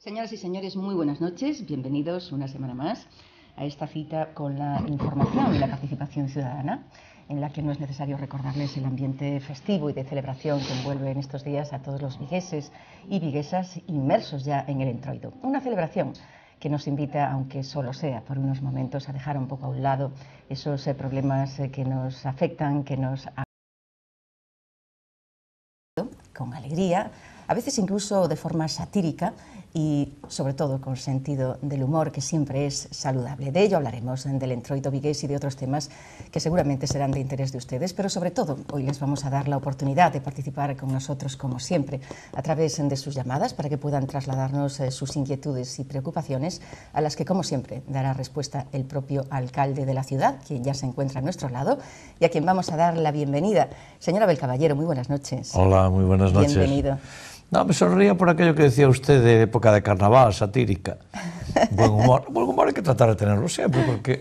Señoras y señores, muy buenas noches. Bienvenidos una semana más a esta cita con la información y la participación ciudadana, en la que no es necesario recordarles el ambiente festivo y de celebración que envuelve en estos días a todos los vigueses y viguesas inmersos ya en el Entroido. Una celebración que nos invita, aunque solo sea por unos momentos, a dejar un poco a un lado esos problemas que nos afectan, que nos con alegría, a veces incluso de forma satírica y sobre todo con sentido del humor, que siempre es saludable. De ello hablaremos del Entroido vigués y de otros temas que seguramente serán de interés de ustedes, pero sobre todo hoy les vamos a dar la oportunidad de participar con nosotros, como siempre, a través de sus llamadas para que puedan trasladarnos sus inquietudes y preocupaciones, a las que, como siempre, dará respuesta el propio alcalde de la ciudad, quien ya se encuentra a nuestro lado y a quien vamos a dar la bienvenida. Señor Abel Caballero, muy buenas noches. Hola, muy buenas noches. Bienvenido. No, me sonría por aquello que decía usted de época de carnaval, satírica. Buen humor hay que tratar de tenerlo siempre, porque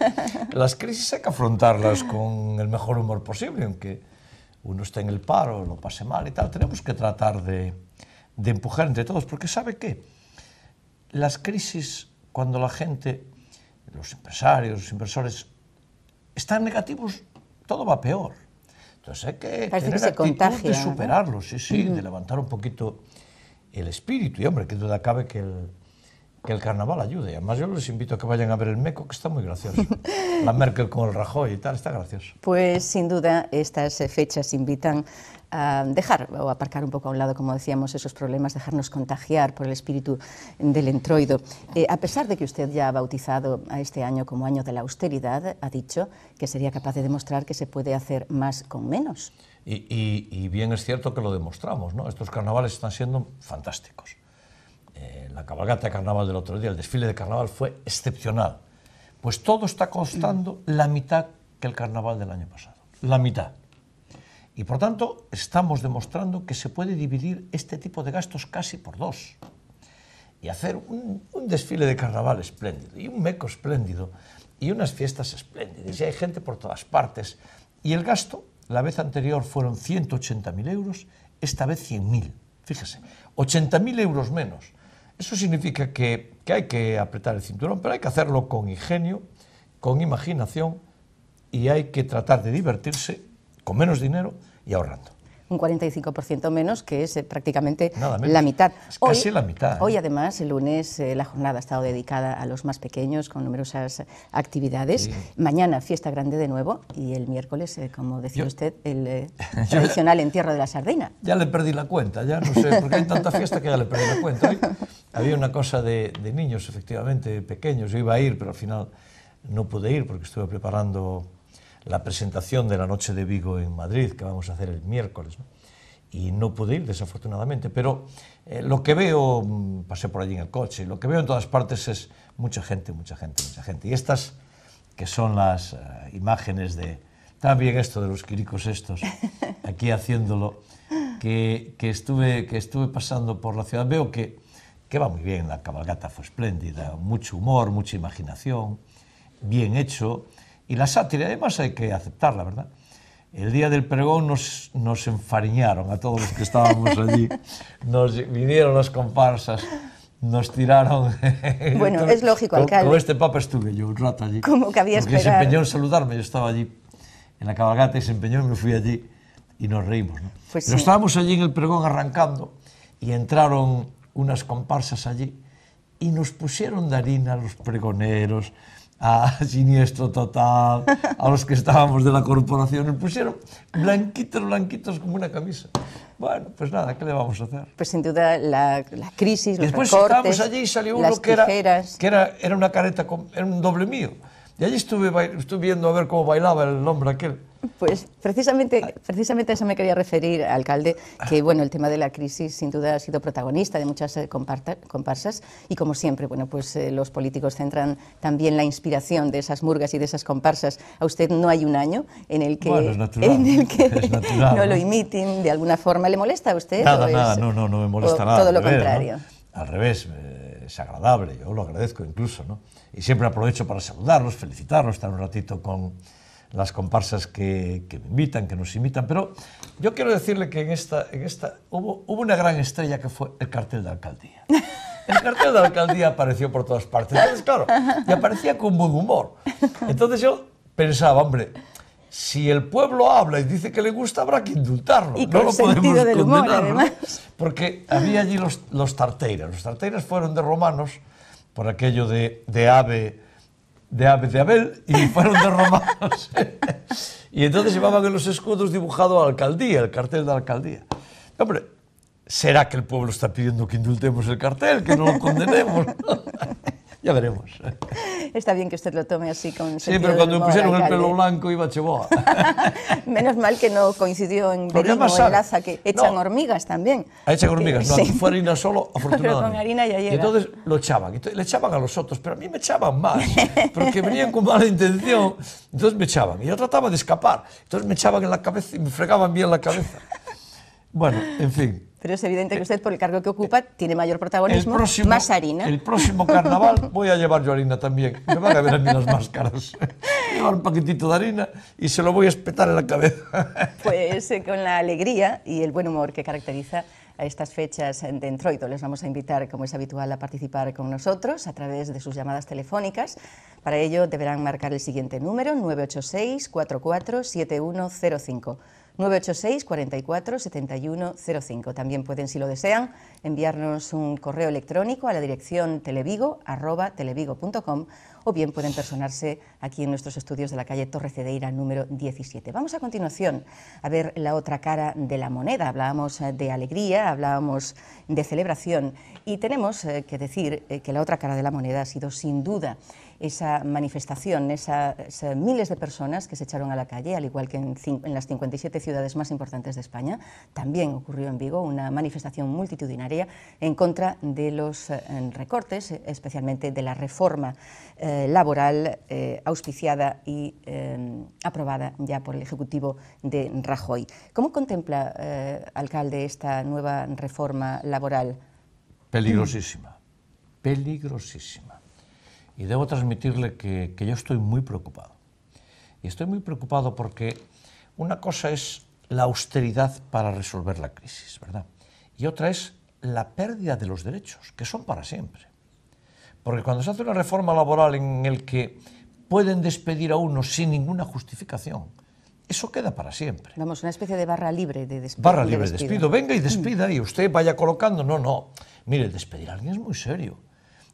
las crisis hay que afrontarlas con el mejor humor posible, aunque uno esté en el paro, lo pase mal y tal. Tenemos que tratar de empujar entre todos, porque ¿sabe qué? Las crisis, cuando la gente, los empresarios, los inversores, están negativos, todo va peor. Entonces hay que tener actitud de superarlo, sí, de levantar un poquito el espíritu. Y hombre, que duda cabe que el carnaval ayude. Además yo les invito a que vayan a ver el Meco, que está muy gracioso. La Merkel con el Rajoy y tal, está gracioso. Pues sin duda estas fechas invitan a dejar o aparcar un poco a un lado, como decíamos, esos problemas, dejarnos contagiar por el espíritu del Entroido. A pesar de que usted ya ha bautizado a este año como año de la austeridad, ha dicho que sería capaz de demostrar que se puede hacer más con menos. Y bien es cierto que lo demostramos, ¿no? Estos carnavales están siendo fantásticos. La cabalgata de carnaval del otro día, el desfile de carnaval fue excepcional. Pues todo está costando la mitad que el carnaval del año pasado. La mitad. Y por tanto, estamos demostrando que se puede dividir este tipo de gastos casi por dos. Y hacer un desfile de carnaval espléndido, y un Meco espléndido, y unas fiestas espléndidas, y hay gente por todas partes. Y el gasto, la vez anterior fueron 180.000 euros, esta vez 100.000. Fíjese, 80.000 euros menos. Eso significa que hay que apretar el cinturón, pero hay que hacerlo con ingenio, con imaginación, y hay que tratar de divertirse con menos dinero y ahorrando. Un 45% menos, que es prácticamente la mitad. Es casi la mitad. Hoy, además, el lunes, la jornada ha estado dedicada a los más pequeños, con numerosas actividades. Sí. Mañana, fiesta grande de nuevo, y el miércoles, como decía usted, el tradicional entierro de la sardina. Ya le perdí la cuenta, ya no sé, porque hay tanta fiesta que ya le perdí la cuenta. Hoy había una cosa de niños, efectivamente, pequeños. Yo iba a ir, pero al final no pude ir, porque estuve preparando la presentación de la Noche de Vigo en Madrid, que vamos a hacer el miércoles, ¿no? Y no pude ir, desafortunadamente, pero lo que veo, pasé por allí en el coche, lo que veo en todas partes es mucha gente, mucha gente, mucha gente. Y estas, que son las imágenes de, también esto de los quiricos estos, aquí haciéndolo, que estuve pasando por la ciudad, veo que va muy bien, la cabalgata fue espléndida, mucho humor, mucha imaginación, bien hecho. Y la sátira, además, hay que aceptarla, ¿verdad? El día del pregón nos enfariñaron a todos los que estábamos allí. Nos vinieron las comparsas, nos tiraron. Bueno, es lógico, alcalde. Con este papa estuve yo un rato allí. Como que había esperado. Porque se empeñó en saludarme, yo estaba allí en la cabalgata y se empeñó y me fui allí y nos reímos, ¿no? Pues pero sí. Estábamos allí en el pregón arrancando y entraron unas comparsas allí y nos pusieron de harina a los pregoneros, a Siniestro Total, a los que estábamos de la corporación, nos pusieron blanquitos como una camisa. Bueno, pues nada, ¿qué le vamos a hacer? Pues sin duda la crisis, los después recortes, estábamos allí y salió uno que era una careta, era un doble mío. Y allí estuve viendo a ver cómo bailaba el hombre aquel. Pues precisamente a eso me quería referir, alcalde, que bueno, el tema de la crisis sin duda ha sido protagonista de muchas comparsas y como siempre, bueno, pues los políticos centran también la inspiración de esas murgas y de esas comparsas. A usted no hay un año en el que, bueno, es natural, no lo imiten de alguna forma. ¿Le molesta a usted? Nada, no me molesta nada. Todo lo contrario. ¿No? Al revés, es agradable, yo lo agradezco incluso, ¿no? Y siempre aprovecho para saludarlos, felicitarlos, estar un ratito con las comparsas que me invitan, que nos invitan, pero yo quiero decirle que en esta hubo una gran estrella que fue el cartel de alcaldía. el cartel de la alcaldía apareció por todas partes. Entonces, claro, y aparecía con buen humor. Entonces yo pensaba, hombre, si el pueblo habla y dice que le gusta, habrá que indultarlo. Y con no lo sentido podemos del humor, condenar, además. ¿no? Porque había allí los tarteiras. Los tarteiras fueron de romanos, por aquello de ave de Abel, y fueron de romanos. Y entonces llevaban en los escudos dibujado a la alcaldía, el cartel de la alcaldía. Hombre, ¿será que el pueblo está pidiendo que indultemos el cartel, que no lo condenemos? Ya veremos. Está bien que usted lo tome así con sentido Sí, pero cuando del me humor, pusieron el alcalde. pelo blanco iba cheboa. Menos mal que no coincidió en Porque Berín o además en sabe- Laza, que echan No. hormigas también. Echan hormigas, no, Sí. aquí fue harina solo, afortunadamente. Pero con harina ya llega. Y entonces lo echaban, le echaban a los otros, pero a mí me echaban más, porque venían con mala intención, entonces me echaban. Y yo trataba de escapar, entonces me echaban en la cabeza y me fregaban bien la cabeza. Bueno, en fin. Pero es evidente que usted, por el cargo que ocupa, tiene mayor protagonismo, más harina. El próximo carnaval voy a llevar yo harina también. Me van a ver a mí las máscaras. Llevar un paquetito de harina y se lo voy a espetar en la cabeza. Pues con la alegría y el buen humor que caracteriza a estas fechas de Entroido, les vamos a invitar, como es habitual, a participar con nosotros a través de sus llamadas telefónicas. Para ello deberán marcar el siguiente número, 986 44 7105. 986 44 7105. También pueden, si lo desean, enviarnos un correo electrónico a la dirección televigo@televigo.com, o bien pueden personarse aquí en nuestros estudios de la calle Torre Cedeira número 17. Vamos a continuación a ver la otra cara de la moneda. Hablábamos de alegría, hablábamos de celebración, y tenemos que decir que la otra cara de la moneda ha sido sin duda esa manifestación, esas miles de personas que se echaron a la calle, al igual que en las 57 ciudades más importantes de España. También ocurrió en Vigo una manifestación multitudinaria en contra de los recortes, especialmente de la reforma laboral auspiciada y aprobada ya por el Ejecutivo de Rajoy. ¿Cómo contempla, alcalde, esta nueva reforma laboral? Peligrosísima, peligrosísima. Y debo transmitirle que yo estoy muy preocupado. Y estoy muy preocupado porque una cosa es la austeridad para resolver la crisis, ¿verdad? Y otra es la pérdida de los derechos, que son para siempre. Porque cuando se hace una reforma laboral en el que pueden despedir a uno sin ninguna justificación, eso queda para siempre. Vamos, una especie de barra libre de despido. Barra libre de despido. Venga y despida y usted vaya colocando. No, no. Mire, despedir a alguien es muy serio.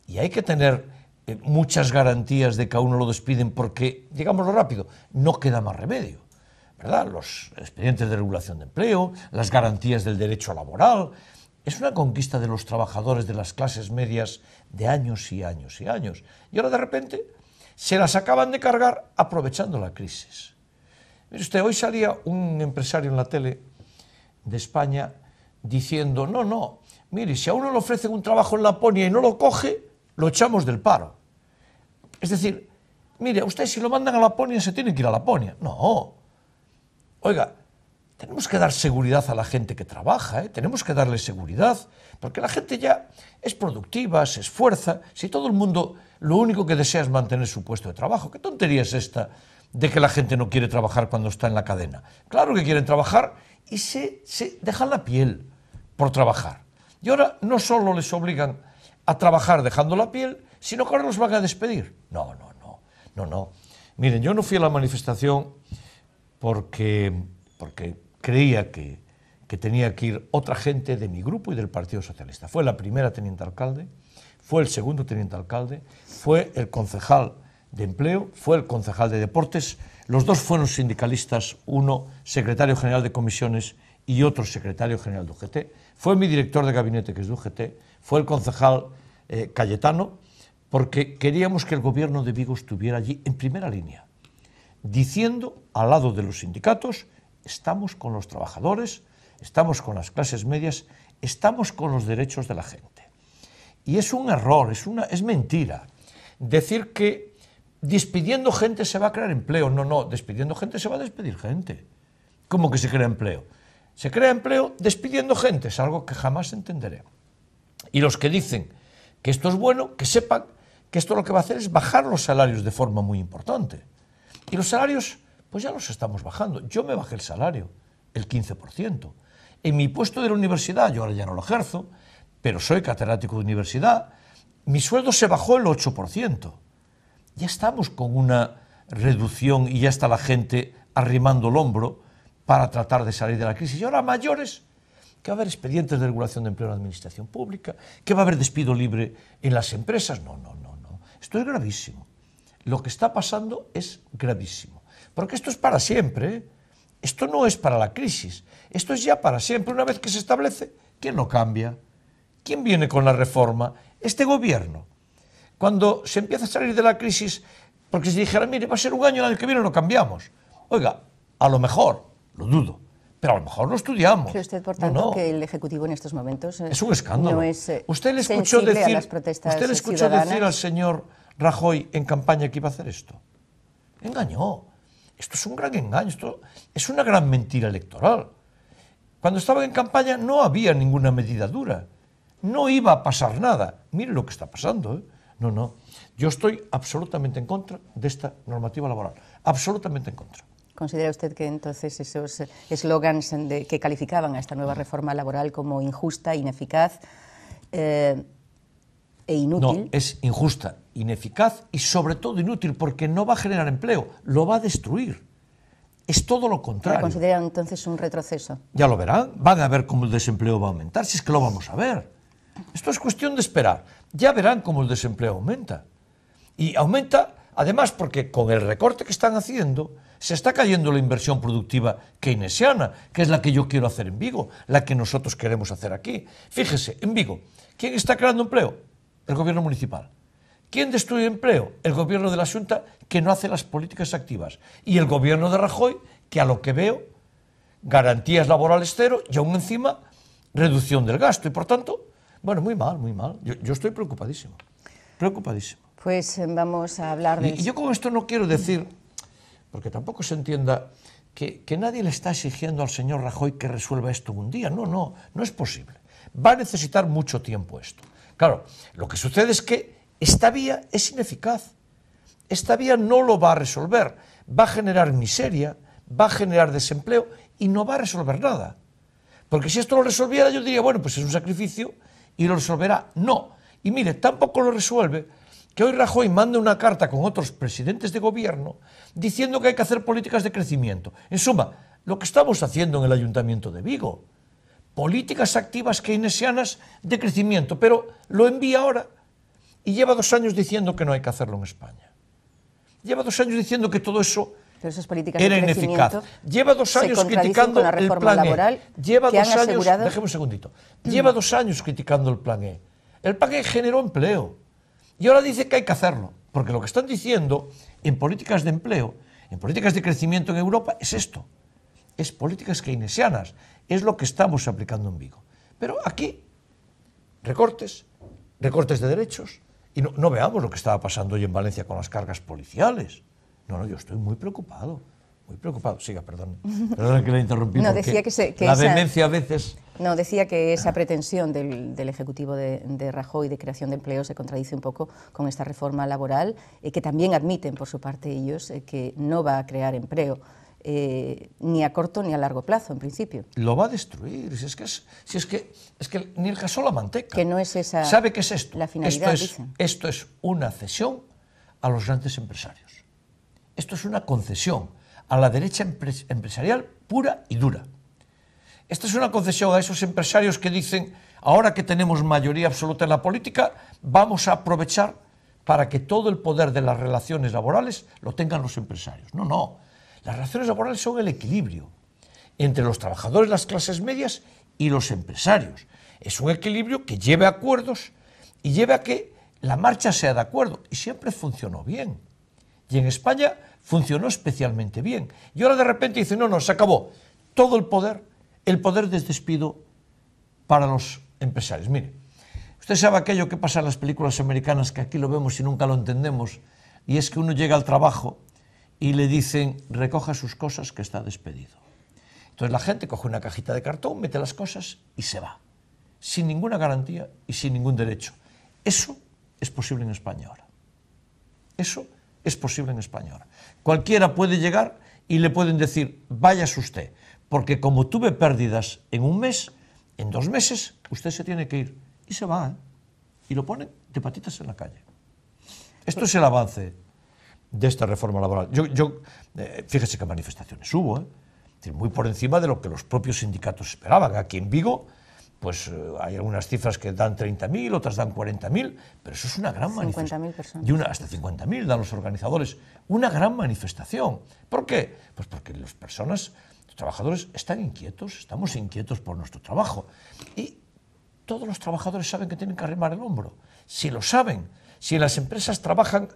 Y hay que tener muchas garantías de que a uno lo despiden porque, digámoslo rápido, no queda más remedio, ¿verdad? Los expedientes de regulación de empleo, las garantías del derecho laboral. Es una conquista de los trabajadores de las clases medias de años y años y años. Y ahora de repente se las acaban de cargar aprovechando la crisis. Mire usted, hoy salía un empresario en la tele de España diciendo, no, mire, si a uno le ofrecen un trabajo en Laponia y no lo coge, lo echamos del paro. Es decir, mire, a usted si lo mandan a Laponia se tiene que ir a Laponia. No. Oiga, tenemos que dar seguridad a la gente que trabaja, tenemos que darle seguridad, porque la gente ya es productiva, se esfuerza. Si todo el mundo lo único que desea es mantener su puesto de trabajo, ¿qué tontería es esta de que la gente no quiere trabajar cuando está en la cadena? Claro que quieren trabajar y se dejan la piel por trabajar. Y ahora no solo les obligan a trabajar dejando la piel, sino que ahora los van a despedir. No. Miren, yo no fui a la manifestación porque creía que tenía que ir otra gente de mi grupo y del Partido Socialista. Fue la primera teniente alcalde, fue el segundo teniente alcalde, fue el concejal de empleo, fue el concejal de deportes. Los dos fueron sindicalistas, uno secretario general de comisiones y otro secretario general de UGT. Fue mi director de gabinete, que es de UGT, fue el concejal Cayetano, porque queríamos que el gobierno de Vigo estuviera allí en primera línea, diciendo al lado de los sindicatos, estamos con los trabajadores, estamos con las clases medias, estamos con los derechos de la gente. Y es un error, es mentira decir que despidiendo gente se va a crear empleo. No, despidiendo gente se va a despedir gente. ¿Cómo que se crea empleo? Se crea empleo despidiendo gente, es algo que jamás entenderé. Y los que dicen que esto es bueno, que sepan que esto lo que va a hacer es bajar los salarios de forma muy importante. Y los salarios, pues ya los estamos bajando. Yo me bajé el salario, el 15%. En mi puesto de la universidad, yo ahora ya no lo ejerzo, pero soy catedrático de universidad, mi sueldo se bajó el 8%. Ya estamos con una reducción y ya está la gente arrimando el hombro para tratar de salir de la crisis. Y ahora mayores, que va a haber expedientes de regulación de empleo en la administración pública, que va a haber despido libre en las empresas. No. Esto es gravísimo. Lo que está pasando es gravísimo. Porque esto es para siempre, ¿eh? Esto no es para la crisis. Esto es ya para siempre. Una vez que se establece, ¿quién lo cambia? ¿Quién viene con la reforma? Este gobierno. Cuando se empieza a salir de la crisis, porque se dijera, mire, va a ser un año, el año que viene lo cambiamos. Oiga, a lo mejor, lo dudo, pero a lo mejor lo estudiamos. ¿Cree usted, por tanto, que el Ejecutivo en estos momentos es un escándalo? No es ¿Usted le escuchó sensible a las protestas ¿Usted le escuchó ciudadanas? decir al señor Rajoy en campaña que iba a hacer esto? Engañó. Esto es un gran engaño, esto es una gran mentira electoral. Cuando estaban en campaña no había ninguna medida dura. No iba a pasar nada. Mire lo que está pasando, ¿eh? No. Yo estoy absolutamente en contra de esta normativa laboral. Absolutamente en contra. ¿Considera usted que entonces esos eslogans que calificaban a esta nueva reforma laboral como injusta, ineficaz e inútil? No, es injusta, ineficaz y sobre todo inútil porque no va a generar empleo, lo va a destruir. Es todo lo contrario. ¿La considera entonces un retroceso? Ya lo verán, van a ver cómo el desempleo va a aumentar, si es que lo vamos a ver. Esto es cuestión de esperar. Ya verán cómo el desempleo aumenta. Y aumenta, además, porque con el recorte que están haciendo, se está cayendo la inversión productiva keynesiana, que es la que yo quiero hacer en Vigo, la que nosotros queremos hacer aquí. Fíjese, en Vigo, ¿quién está creando empleo? El gobierno municipal. ¿Quién destruye empleo? El gobierno de la Xunta, que no hace las políticas activas. Y el gobierno de Rajoy, que a lo que veo, garantías laborales cero y aún encima, reducción del gasto. Y por tanto, bueno, muy mal, muy mal. Yo estoy preocupadísimo. Preocupadísimo. Pues vamos a hablar de... Y yo con esto no quiero decir, porque tampoco se entienda, que nadie le está exigiendo al señor Rajoy que resuelva esto en un día. No es posible. Va a necesitar mucho tiempo esto. Claro, lo que sucede es que esta vía es ineficaz. Esta vía no lo va a resolver. Va a generar miseria, va a generar desempleo y no va a resolver nada. Porque si esto lo resolviera, yo diría, bueno, pues es un sacrificio y lo resolverá. No. Y mire, tampoco lo resuelve que hoy Rajoy mande una carta con otros presidentes de gobierno diciendo que hay que hacer políticas de crecimiento. En suma, lo que estamos haciendo en el Ayuntamiento de Vigo. Políticas activas keynesianas de crecimiento, pero lo envía ahora y lleva 2 años diciendo que no hay que hacerlo en España. Lleva 2 años diciendo que todo eso era ineficaz. Lleva 2 años criticando el plan E. Lleva 2 años, déjeme un segundito, lleva 2 años criticando el plan E. El plan E generó empleo y ahora dice que hay que hacerlo, porque lo que están diciendo en políticas de empleo, en políticas de crecimiento en Europa, es esto. Es políticas keynesianas, es lo que estamos aplicando en Vigo. Pero aquí, recortes de derechos, y no veamos lo que estaba pasando hoy en Valencia con las cargas policiales. No, yo estoy muy preocupado. Siga, perdón que le interrumpí, no, porque decía que la vehemencia a veces... No, decía que esa pretensión del Ejecutivo de Rajoy de creación de empleo se contradice un poco con esta reforma laboral, que también admiten por su parte ellos que no va a crear empleo. Ni a corto ni a largo plazo, en principio. Lo va a destruir. Si es que ni el caso la manteca. Que no es esa. ¿Sabe qué es esto? La finalidad, dicen. Esto es una cesión a los grandes empresarios. Esto es una concesión a la derecha empresarial pura y dura. Esta es una concesión a esos empresarios que dicen, ahora que tenemos mayoría absoluta en la política, vamos a aprovechar para que todo el poder de las relaciones laborales lo tengan los empresarios. No. Las relaciones laborales son el equilibrio entre los trabajadores, las clases medias y los empresarios. Es un equilibrio que lleve a acuerdos y lleve a que la marcha sea de acuerdo. Y siempre funcionó bien. Y en España funcionó especialmente bien. Y ahora de repente dicen, no, se acabó. Todo el poder de despido para los empresarios. Mire, usted sabe aquello que pasa en las películas americanas, que aquí lo vemos y nunca lo entendemos, y es que uno llega al trabajo y le dicen, recoja sus cosas que está despedido. Entonces la gente coge una cajita de cartón, mete las cosas y se va, sin ninguna garantía y sin ningún derecho. Eso es posible en España ahora. Eso es posible en España ahora. Cualquiera puede llegar y le pueden decir, váyase usted, porque como tuve pérdidas en un mes, en 2 meses, usted se tiene que ir y se va, y lo ponen de patitas en la calle. Esto es el avance de esta reforma laboral. Fíjese qué manifestaciones hubo, muy por encima de lo que los propios sindicatos esperaban. Aquí en Vigo, pues hay algunas cifras que dan 30.000, otras dan 40.000, pero eso es una gran manifestación. 50.000 personas. Hasta 50.000 dan los organizadores. Una gran manifestación. ¿Por qué? Pues porque los trabajadores están inquietos, estamos inquietos por nuestro trabajo. Y todos los trabajadores saben que tienen que arrimar el hombro. Si lo saben, si las empresas trabajan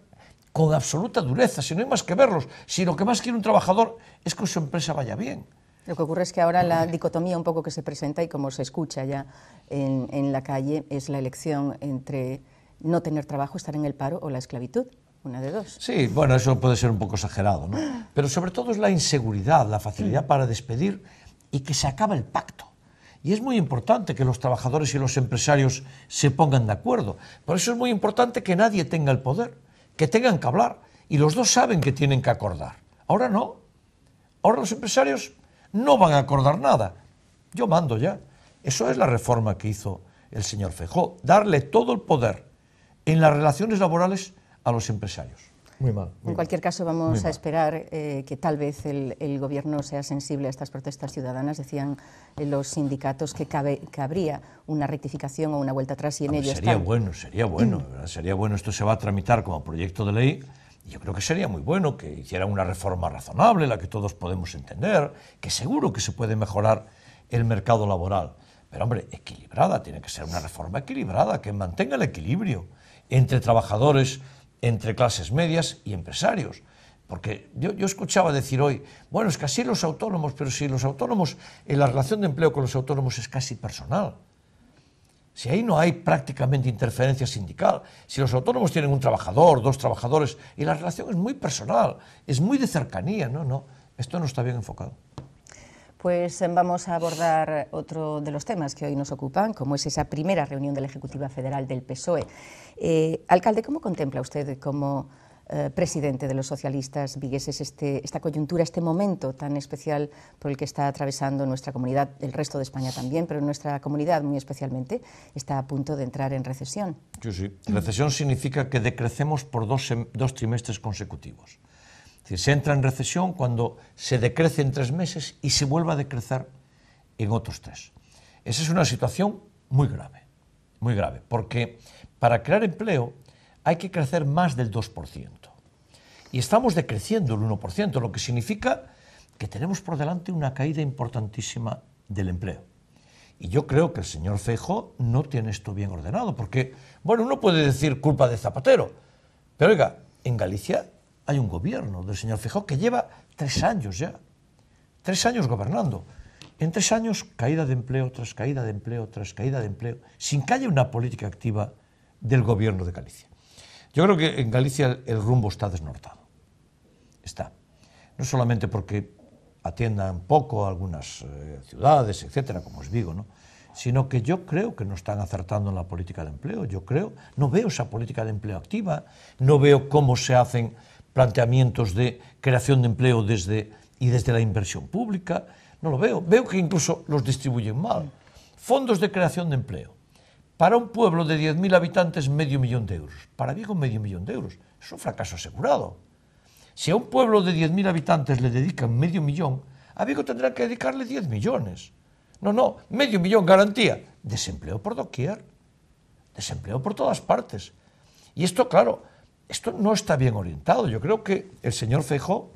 con absoluta dureza, si no hay más que verlos, si lo que más quiere un trabajador es que su empresa vaya bien. Lo que ocurre es que ahora la dicotomía un poco que se presenta y como se escucha ya en la calle es la elección entre no tener trabajo, estar en el paro o la esclavitud, una de dos. Sí, bueno, eso puede ser un poco exagerado, ¿no? Pero sobre todo es la inseguridad, la facilidad para despedir y que se acabe el pacto. Y es muy importante que los trabajadores y los empresarios se pongan de acuerdo. Por eso es muy importante que nadie tenga el poder, que tengan que hablar. Y los dos saben que tienen que acordar. Ahora no. Ahora los empresarios no van a acordar nada. Yo mando ya. Eso es la reforma que hizo el señor Feijóo. Darle todo el poder en las relaciones laborales a los empresarios. Muy mal. En cualquier caso, vamos a esperar que tal vez el Gobierno sea sensible a estas protestas ciudadanas. Decían los sindicatos que cabría una rectificación o una vuelta atrás y en ello están. Sería bueno, ¿verdad? Sería bueno. Esto se va a tramitar como proyecto de ley. Yo creo que sería muy bueno que hicieran una reforma razonable, la que todos podemos entender, que seguro que se puede mejorar el mercado laboral. Pero, hombre, equilibrada, tiene que ser una reforma equilibrada, que mantenga el equilibrio entre trabajadores, entre clases medias y empresarios. Porque yo escuchaba decir hoy, bueno, es que así los autónomos, pero si los autónomos, la relación de empleo con los autónomos es casi personal. Si ahí no hay prácticamente interferencia sindical, si los autónomos tienen un trabajador, dos trabajadores, y la relación es muy personal, es muy de cercanía, no, esto no está bien enfocado. Pues vamos a abordar otro de los temas que hoy nos ocupan, como es esa primera reunión de la Ejecutiva Federal del PSOE. Alcalde, ¿cómo contempla usted como presidente de los socialistas vigueses esta coyuntura, este momento tan especial por el que está atravesando nuestra comunidad, el resto de España también, pero nuestra comunidad muy especialmente está a punto de entrar en recesión? Sí. Recesión significa que decrecemos por dos trimestres consecutivos. Es decir, se entra en recesión cuando se decrece en 3 meses y se vuelve a decrecer en otros 3. Esa es una situación muy grave, porque para crear empleo hay que crecer más del 2%. Y estamos decreciendo el 1%, lo que significa que tenemos por delante una caída importantísima del empleo. Y yo creo que el señor Feijóo no tiene esto bien ordenado, porque, bueno, uno puede decir culpa de Zapatero, pero oiga, en Galicia hay un gobierno del señor Feijóo que lleva 3 años ya, 3 años gobernando. En 3 años, caída de empleo tras caída de empleo tras caída de empleo, sin que haya una política activa del gobierno de Galicia. Yo creo que en Galicia el rumbo está desnortado. Está. No solamente porque atiendan poco a algunas ciudades, etcétera, como es Vigo, ¿no? Sino que yo creo que no están acertando en la política de empleo. No veo esa política de empleo activa, no veo cómo se hacen planteamientos de creación de empleo desde la inversión pública. No lo veo. Veo que incluso los distribuyen mal. Fondos de creación de empleo. Para un pueblo de 10.000 habitantes, 500.000 de euros. Para Vigo, 500.000 de euros. Es un fracaso asegurado. Si a un pueblo de 10.000 habitantes le dedican 500.000, a Vigo tendrán que dedicarle 10 millones. No, 500.000, garantía. Desempleo por doquier. Desempleo por todas partes. Y esto, claro, esto no está bien orientado. Yo creo que el señor Feijóo,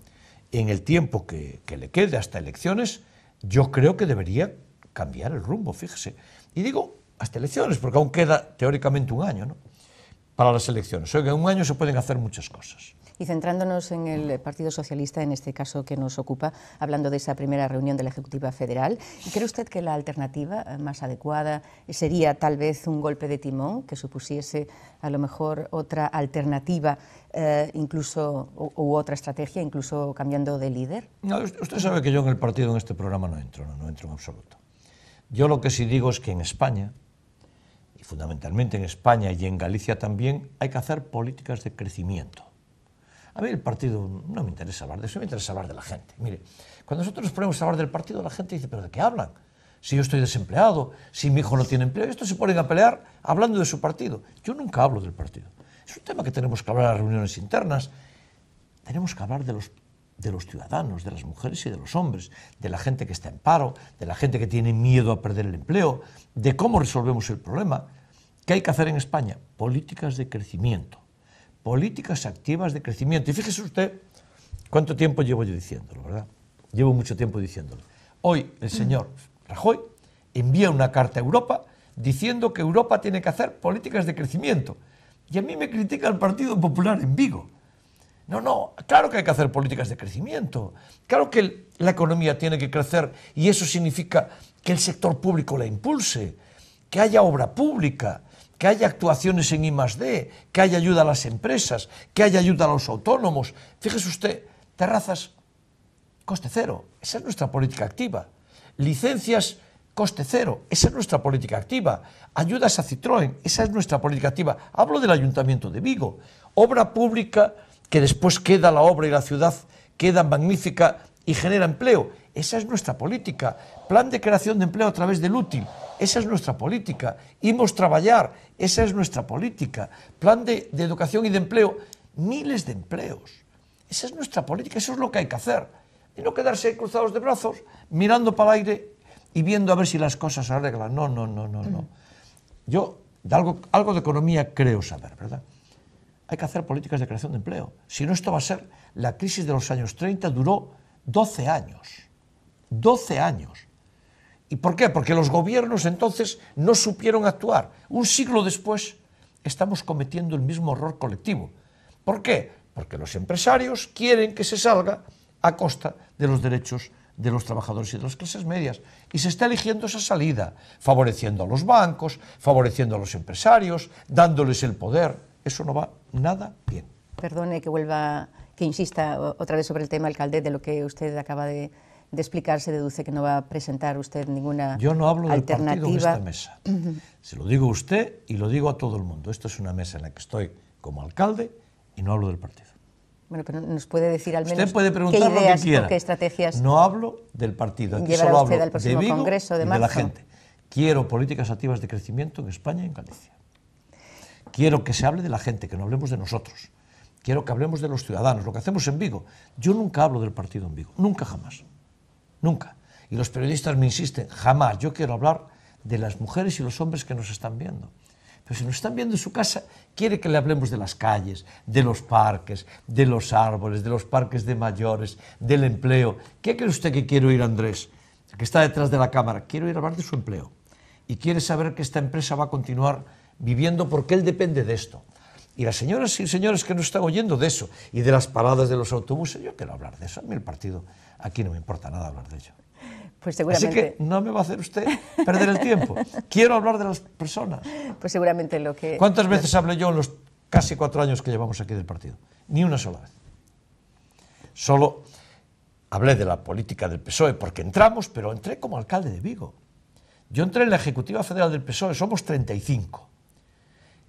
en el tiempo que le quede hasta elecciones, yo creo que debería cambiar el rumbo, fíjese. Y digo hasta elecciones, porque aún queda teóricamente un año, ¿no?, para las elecciones. Oiga, en un año se pueden hacer muchas cosas. Y centrándonos en el Partido Socialista, en este caso que nos ocupa, hablando de esa primera reunión de la Ejecutiva Federal, ¿cree usted que la alternativa más adecuada sería tal vez un golpe de timón que supusiese a lo mejor otra alternativa incluso u otra estrategia, incluso cambiando de líder? No, usted sabe que yo en el partido, en este programa, no entro en absoluto. Yo lo que sí digo es que en España, y fundamentalmente en España y en Galicia también, hay que hacer políticas de crecimiento. A mí el partido no me interesa hablar de eso, me interesa hablar de la gente. Mire, cuando nosotros nos ponemos a hablar del partido, la gente dice, ¿pero de qué hablan? si yo estoy desempleado, si mi hijo no tiene empleo. Estos se ponen a pelear hablando de su partido. Yo nunca hablo del partido. Es un tema que tenemos que hablar en las reuniones internas. Tenemos que hablar de los ciudadanos, de las mujeres y de los hombres, de la gente que está en paro, de la gente que tiene miedo a perder el empleo, de cómo resolvemos el problema. ¿Qué hay que hacer en España? Políticas de crecimiento, políticas activas de crecimiento. Y fíjese usted cuánto tiempo llevo yo diciéndolo, ¿verdad? Llevo mucho tiempo diciéndolo. Hoy el señor Rajoy envía una carta a Europa diciendo que Europa tiene que hacer políticas de crecimiento. Y a mí me critica el Partido Popular en Vigo. No, claro que hay que hacer políticas de crecimiento. Claro que la economía tiene que crecer y eso significa que el sector público la impulse, que haya obra pública, que haya actuaciones en I+D, que haya ayuda a las empresas, que haya ayuda a los autónomos. Fíjese usted, terrazas, coste cero. Esa es nuestra política activa. Licencias, coste cero. Esa es nuestra política activa. Ayudas a Citroën. Esa es nuestra política activa. Hablo del Ayuntamiento de Vigo. Obra pública que después queda la obra y la ciudad queda magnífica y genera empleo. Esa es nuestra política. Plan de creación de empleo a través del útil. Esa es nuestra política. Imos traballar. Esa es nuestra política. Plan de educación y de empleo. Miles de empleos. Esa es nuestra política. Eso es lo que hay que hacer. Y no quedarse cruzados de brazos, mirando para el aire y viendo a ver si las cosas se arreglan. No. Yo de algo de economía creo saber, ¿verdad? Hay que hacer políticas de creación de empleo. Si no, esto va a ser la crisis de los años 30, duró 12 años. 12 años. ¿Y por qué? Porque los gobiernos entonces no supieron actuar. Un siglo después estamos cometiendo el mismo error colectivo. ¿Por qué? Porque los empresarios quieren que se salga a costa de los derechos de los trabajadores y de las clases medias. Y se está eligiendo esa salida, favoreciendo a los bancos, favoreciendo a los empresarios, dándoles el poder. Eso no va nada bien. Perdone que insista otra vez sobre el tema, alcalde, de lo que usted acaba de explicar. Se deduce que no va a presentar usted ninguna alternativa. Yo no hablo del partido en esta mesa. Se lo digo a usted y lo digo a todo el mundo. Esto es una mesa en la que estoy como alcalde y no hablo del partido. Bueno, pero nos puede decir al menos usted puede preguntar qué ideas lo que quiera. o qué estrategias. No hablo del partido. Aquí solo hablo de Vigo Congreso de y de la gente. Quiero políticas activas de crecimiento en España y en Galicia. Quiero que se hable de la gente, que no hablemos de nosotros. Quiero que hablemos de los ciudadanos, lo que hacemos en Vigo. Yo nunca hablo del partido en Vigo, nunca, jamás. Nunca. Y los periodistas me insisten, jamás. Yo quiero hablar de las mujeres y los hombres que nos están viendo. Pero si nos están viendo en su casa, quiere que le hablemos de las calles, de los parques, de los árboles, de los parques de mayores, del empleo. ¿Qué cree usted que quiero ir, Andrés? Que está detrás de la cámara. Quiero ir a hablar de su empleo. Y quiere saber que esta empresa va a continuar viviendo porque él depende de esto. Y las señoras y señores que nos están oyendo de eso, y de las paradas de los autobuses, yo quiero hablar de eso. A mí el partido, aquí no me importa nada hablar de ello. Pues seguramente... Así que no me va a hacer usted perder el tiempo. Quiero hablar de las personas. Pues seguramente lo que... ¿Cuántas veces hablé yo en los casi 4 años que llevamos aquí del partido? Ni una sola vez. Solo hablé de la política del PSOE porque entramos, pero entré como alcalde de Vigo. Yo entré en la Ejecutiva Federal del PSOE, somos 35.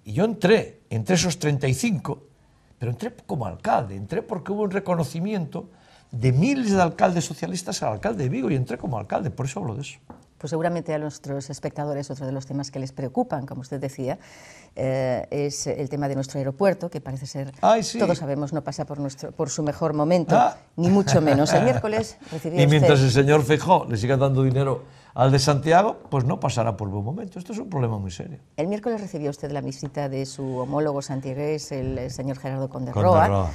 Y yo entré entre esos 35, pero entré como alcalde, entré porque hubo un reconocimiento de miles de alcaldes socialistas al alcalde de Vigo y entré como alcalde, por eso hablo de eso. Pues seguramente a nuestros espectadores otro de los temas que les preocupan, como usted decía, es el tema de nuestro aeropuerto, que parece ser, sí, todos sabemos, no pasa por su mejor momento, ni mucho menos. El miércoles recibió y mientras usted... el señor Feijóo le siga dando dinero al de Santiago, pues no pasará por buen momento. Esto es un problema muy serio. El miércoles recibió usted la visita de su homólogo santiagués, el señor Gerardo Conde Roa.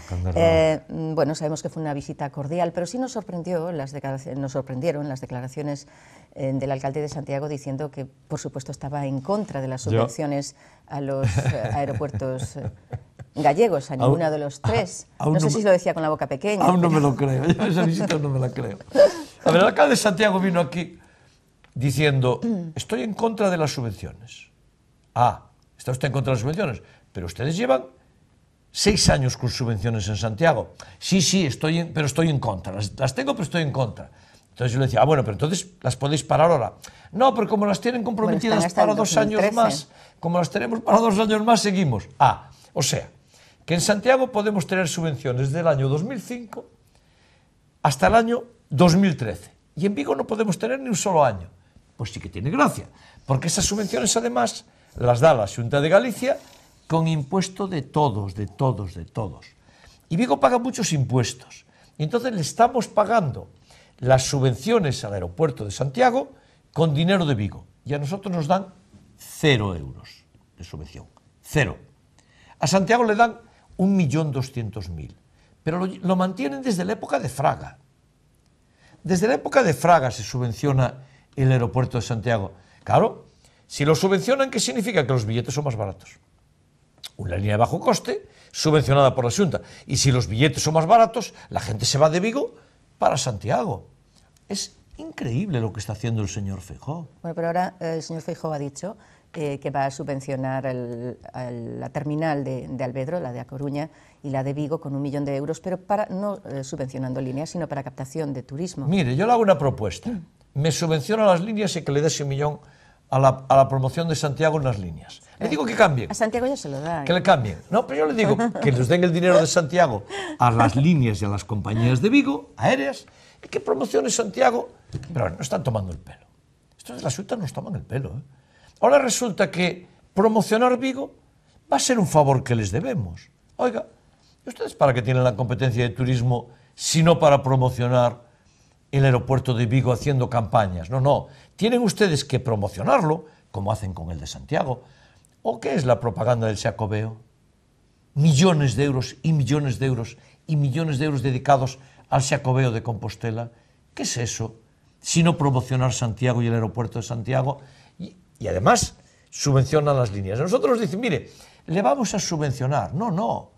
Bueno, sabemos que fue una visita cordial, pero sí nos sorprendieron las declaraciones del alcalde de Santiago diciendo que, por supuesto, estaba en contra de las subvenciones a los aeropuertos gallegos, a ninguno de los tres. No sé si lo decía con la boca pequeña. Aún no me lo creo, yo esa visita no me la creo. A ver, el alcalde de Santiago vino aquí diciendo, estoy en contra de las subvenciones. ¿Está usted en contra de las subvenciones? Pero ustedes llevan 6 años con subvenciones en Santiago. Sí, pero estoy en contra. Las tengo, pero estoy en contra. Entonces yo le decía, bueno, pero entonces las podéis parar ahora. No, pero como las tienen comprometidas para 2 años más, como las tenemos para 2 años más, seguimos. O sea, que en Santiago podemos tener subvenciones del año 2005 hasta el año 2013. Y en Vigo no podemos tener ni un solo año. pues sí que tiene gracia, porque esas subvenciones además las da la Xunta de Galicia con impuesto de todos, de todos, de todos. Y Vigo paga muchos impuestos, y entonces le estamos pagando las subvenciones al aeropuerto de Santiago con dinero de Vigo, y a nosotros nos dan 0 euros de subvención, 0. A Santiago le dan 1.200.000, pero lo mantienen desde la época de Fraga. Desde la época de Fraga se subvenciona el aeropuerto de Santiago. Claro, si lo subvencionan, ¿qué significa? Que los billetes son más baratos. Una línea de bajo coste subvencionada por la Xunta. Y si los billetes son más baratos, la gente se va de Vigo para Santiago. Es increíble lo que está haciendo el señor Feijóo. Bueno, pero ahora el señor Feijóo ha dicho que va a subvencionar la terminal de Alvedro, la de A Coruña, y la de Vigo con 1 millón de euros, pero no subvencionando líneas, sino para captación de turismo. Mire, yo le hago una propuesta. Me subvenciona las líneas y que le dé ese millón a la promoción de Santiago en las líneas. Le digo que cambien. A Santiago ya se lo da. Que le cambien. No, pero yo le digo que les den el dinero de Santiago a las líneas y a las compañías de Vigo, aéreas, y que promocione Santiago. Pero bueno, no están tomando el pelo. Estos de la Xunta nos toman el pelo, ¿eh? Ahora resulta que promocionar Vigo va a ser un favor que les debemos. Oiga, ¿y ustedes para qué tienen la competencia de turismo si no para promocionar el aeropuerto de Vigo haciendo campañas? No, no. Tienen ustedes que promocionarlo, como hacen con el de Santiago. ¿O qué es la propaganda del Xacobeo? Millones de euros y millones de euros y millones de euros dedicados al Xacobeo de Compostela. ¿Qué es eso? Sino promocionar Santiago y el aeropuerto de Santiago. Y además subvencionan las líneas. Nosotros dicen, mire, le vamos a subvencionar. No, no.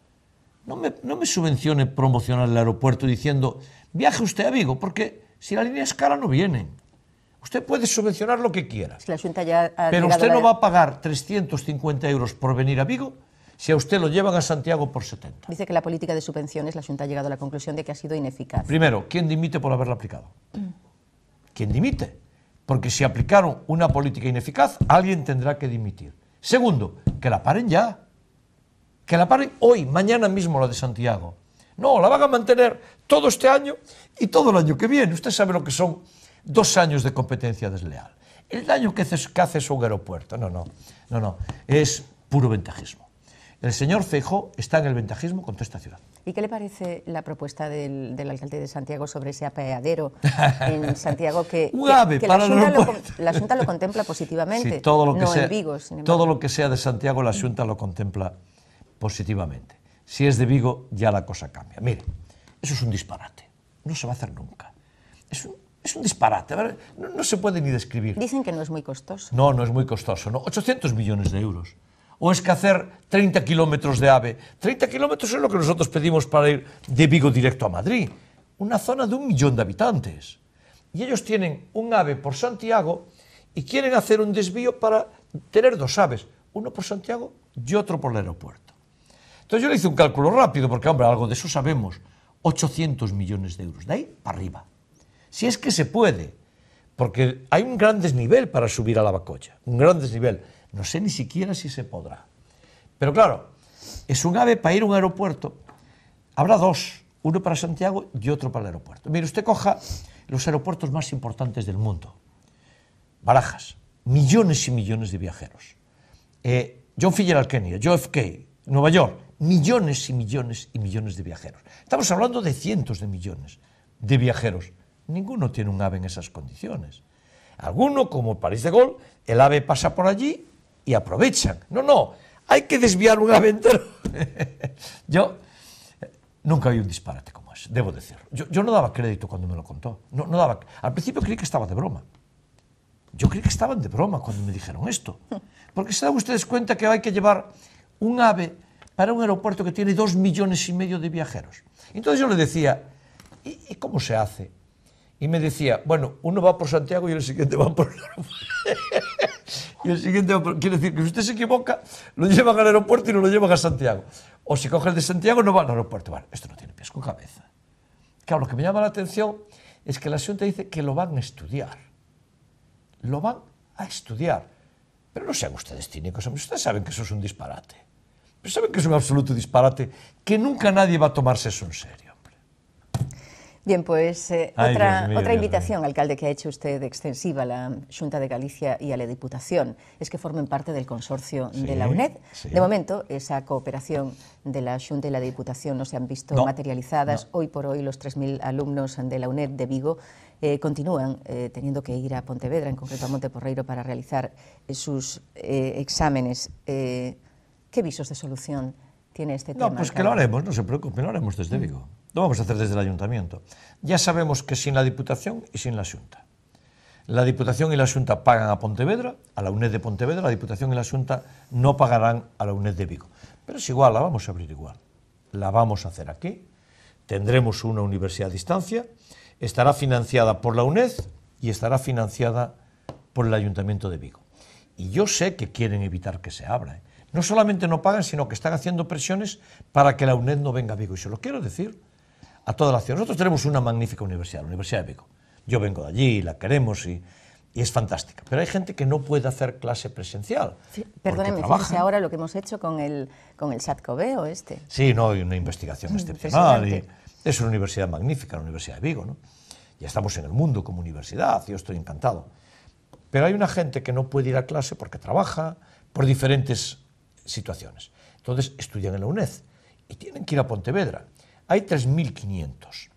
No me subvencione promocionar el aeropuerto diciendo, viaje usted a Vigo, porque si la línea es cara no vienen. Usted puede subvencionar lo que quiera. Es que la Xunta ya pero usted no va a pagar 350 euros por venir a Vigo si a usted lo llevan a Santiago por 70. Dice que la política de subvenciones, la Xunta ha llegado a la conclusión de que ha sido ineficaz. Primero, ¿quién dimite por haberla aplicado? ¿Quién dimite? Porque si aplicaron una política ineficaz, alguien tendrá que dimitir. Segundo, que la paren ya. Que la paren hoy, mañana mismo la de Santiago. No, la van a mantener todo este año y todo el año que viene. Usted sabe lo que son 2 años de competencia desleal. El daño que hace es un aeropuerto. No, es puro ventajismo. El señor Feijóo está en el ventajismo contra esta ciudad. ¿Y qué le parece la propuesta del alcalde de Santiago sobre ese apeadero en Santiago que la Xunta lo contempla positivamente? Sí, todo lo que no sea, en Vigo, sin embargo. Todo lo que sea de Santiago, la Xunta lo contempla positivamente. Si es de Vigo, ya la cosa cambia. Mire, eso es un disparate. No se va a hacer nunca. Es un disparate. A ver, no se puede ni describir. Dicen que no es muy costoso. No, no es muy costoso. No. 800 millones de euros. ¿O es que hacer 30 kilómetros de AVE? 30 kilómetros es lo que nosotros pedimos para ir de Vigo directo a Madrid. Una zona de 1 millón de habitantes. Y ellos tienen un AVE por Santiago y quieren hacer un desvío para tener 2 AVEs. Uno por Santiago y otro por el aeropuerto. Entonces yo le hice un cálculo rápido, porque, hombre, algo de eso sabemos. 800 millones de euros. De ahí para arriba. Si es que se puede. Porque hay un gran desnivel para subir a la Bacocha. Un gran desnivel. No sé ni siquiera si se podrá. Pero claro, es un AVE para ir a un aeropuerto. Habrá 2, uno para Santiago y otro para el aeropuerto. Mire, usted coja los aeropuertos más importantes del mundo. Barajas, millones y millones de viajeros. John F. Kennedy, JFK, Nueva York, millones y millones y millones de viajeros. Estamos hablando de cientos de millones de viajeros. Ninguno tiene un AVE en esas condiciones. Alguno, como París de Gaulle, el AVE pasa por allí y aprovechan. No, hay que desviar un AVE entero. Yo nunca vi un disparate como ese, debo decirlo. Yo no daba crédito cuando me lo contó. No daba. Al principio creí que estaba de broma. Yo creí que estaban de broma cuando me dijeron esto. Porque se dan ustedes cuenta que hay que llevar un AVE para un aeropuerto que tiene 2,5 millones de viajeros. Entonces yo le decía, ¿y cómo se hace? Y me decía, bueno, uno va por Santiago y el siguiente va por el aeropuerto. Y el siguiente va por... Quiere decir que si usted se equivoca, lo llevan al aeropuerto y no lo llevan a Santiago. O si coge el de Santiago, no va al aeropuerto. Bueno, esto no tiene pies con cabeza. Claro, lo que me llama la atención es que la Xunta dice que lo van a estudiar. Lo van a estudiar. Pero no sean ustedes cínicos, hombre. Ustedes saben que eso es un disparate. Pero saben que es un absoluto disparate, que nunca nadie va a tomarse eso en serio. Bien, pues Ai, otra Dios mío, invitación, alcalde, que ha hecho usted extensiva a la Xunta de Galicia y a la Diputación es que formen parte del consorcio de la UNED. Sí. De momento, esa cooperación de la Xunta y la Diputación no se han visto materializadas. Hoy por hoy, los 3.000 alumnos de la UNED de Vigo continúan teniendo que ir a Pontevedra, en concreto a Monteporreiro, para realizar sus exámenes. ¿Qué visos de solución tiene este tema? No, pues que lo haremos, no se preocupe, lo haremos desde Vigo. Lo vamos a hacer desde el Ayuntamiento. Ya sabemos que sin la Diputación y sin la Xunta. La Diputación y la Xunta pagan a Pontevedra, a la UNED de Pontevedra, la Diputación y la Xunta no pagarán a la UNED de Vigo. Pero es igual, la vamos a abrir igual. La vamos a hacer aquí, tendremos una universidad a distancia, estará financiada por la UNED y estará financiada por el Ayuntamiento de Vigo. Y yo sé que quieren evitar que se abra. No solamente no pagan, sino que están haciendo presiones para que la UNED no venga a Vigo. Y se lo quiero decir a toda la ciudad. Nosotros tenemos una magnífica universidad, la Universidad de Vigo. Yo vengo de allí, la queremos y es fantástica. Pero hay gente que no puede hacer clase presencial. Sí, perdóneme, fíjese ahora lo que hemos hecho con el SAT-COBEO este. Sí, no, hay una investigación excepcional. Y es una universidad magnífica, la Universidad de Vigo, ¿no? Ya estamos en el mundo como universidad, yo estoy encantado. Pero hay una gente que no puede ir a clase porque trabaja, por diferentes situaciones. Entonces estudian en la UNED y tienen que ir a Pontevedra. Hay 3.500.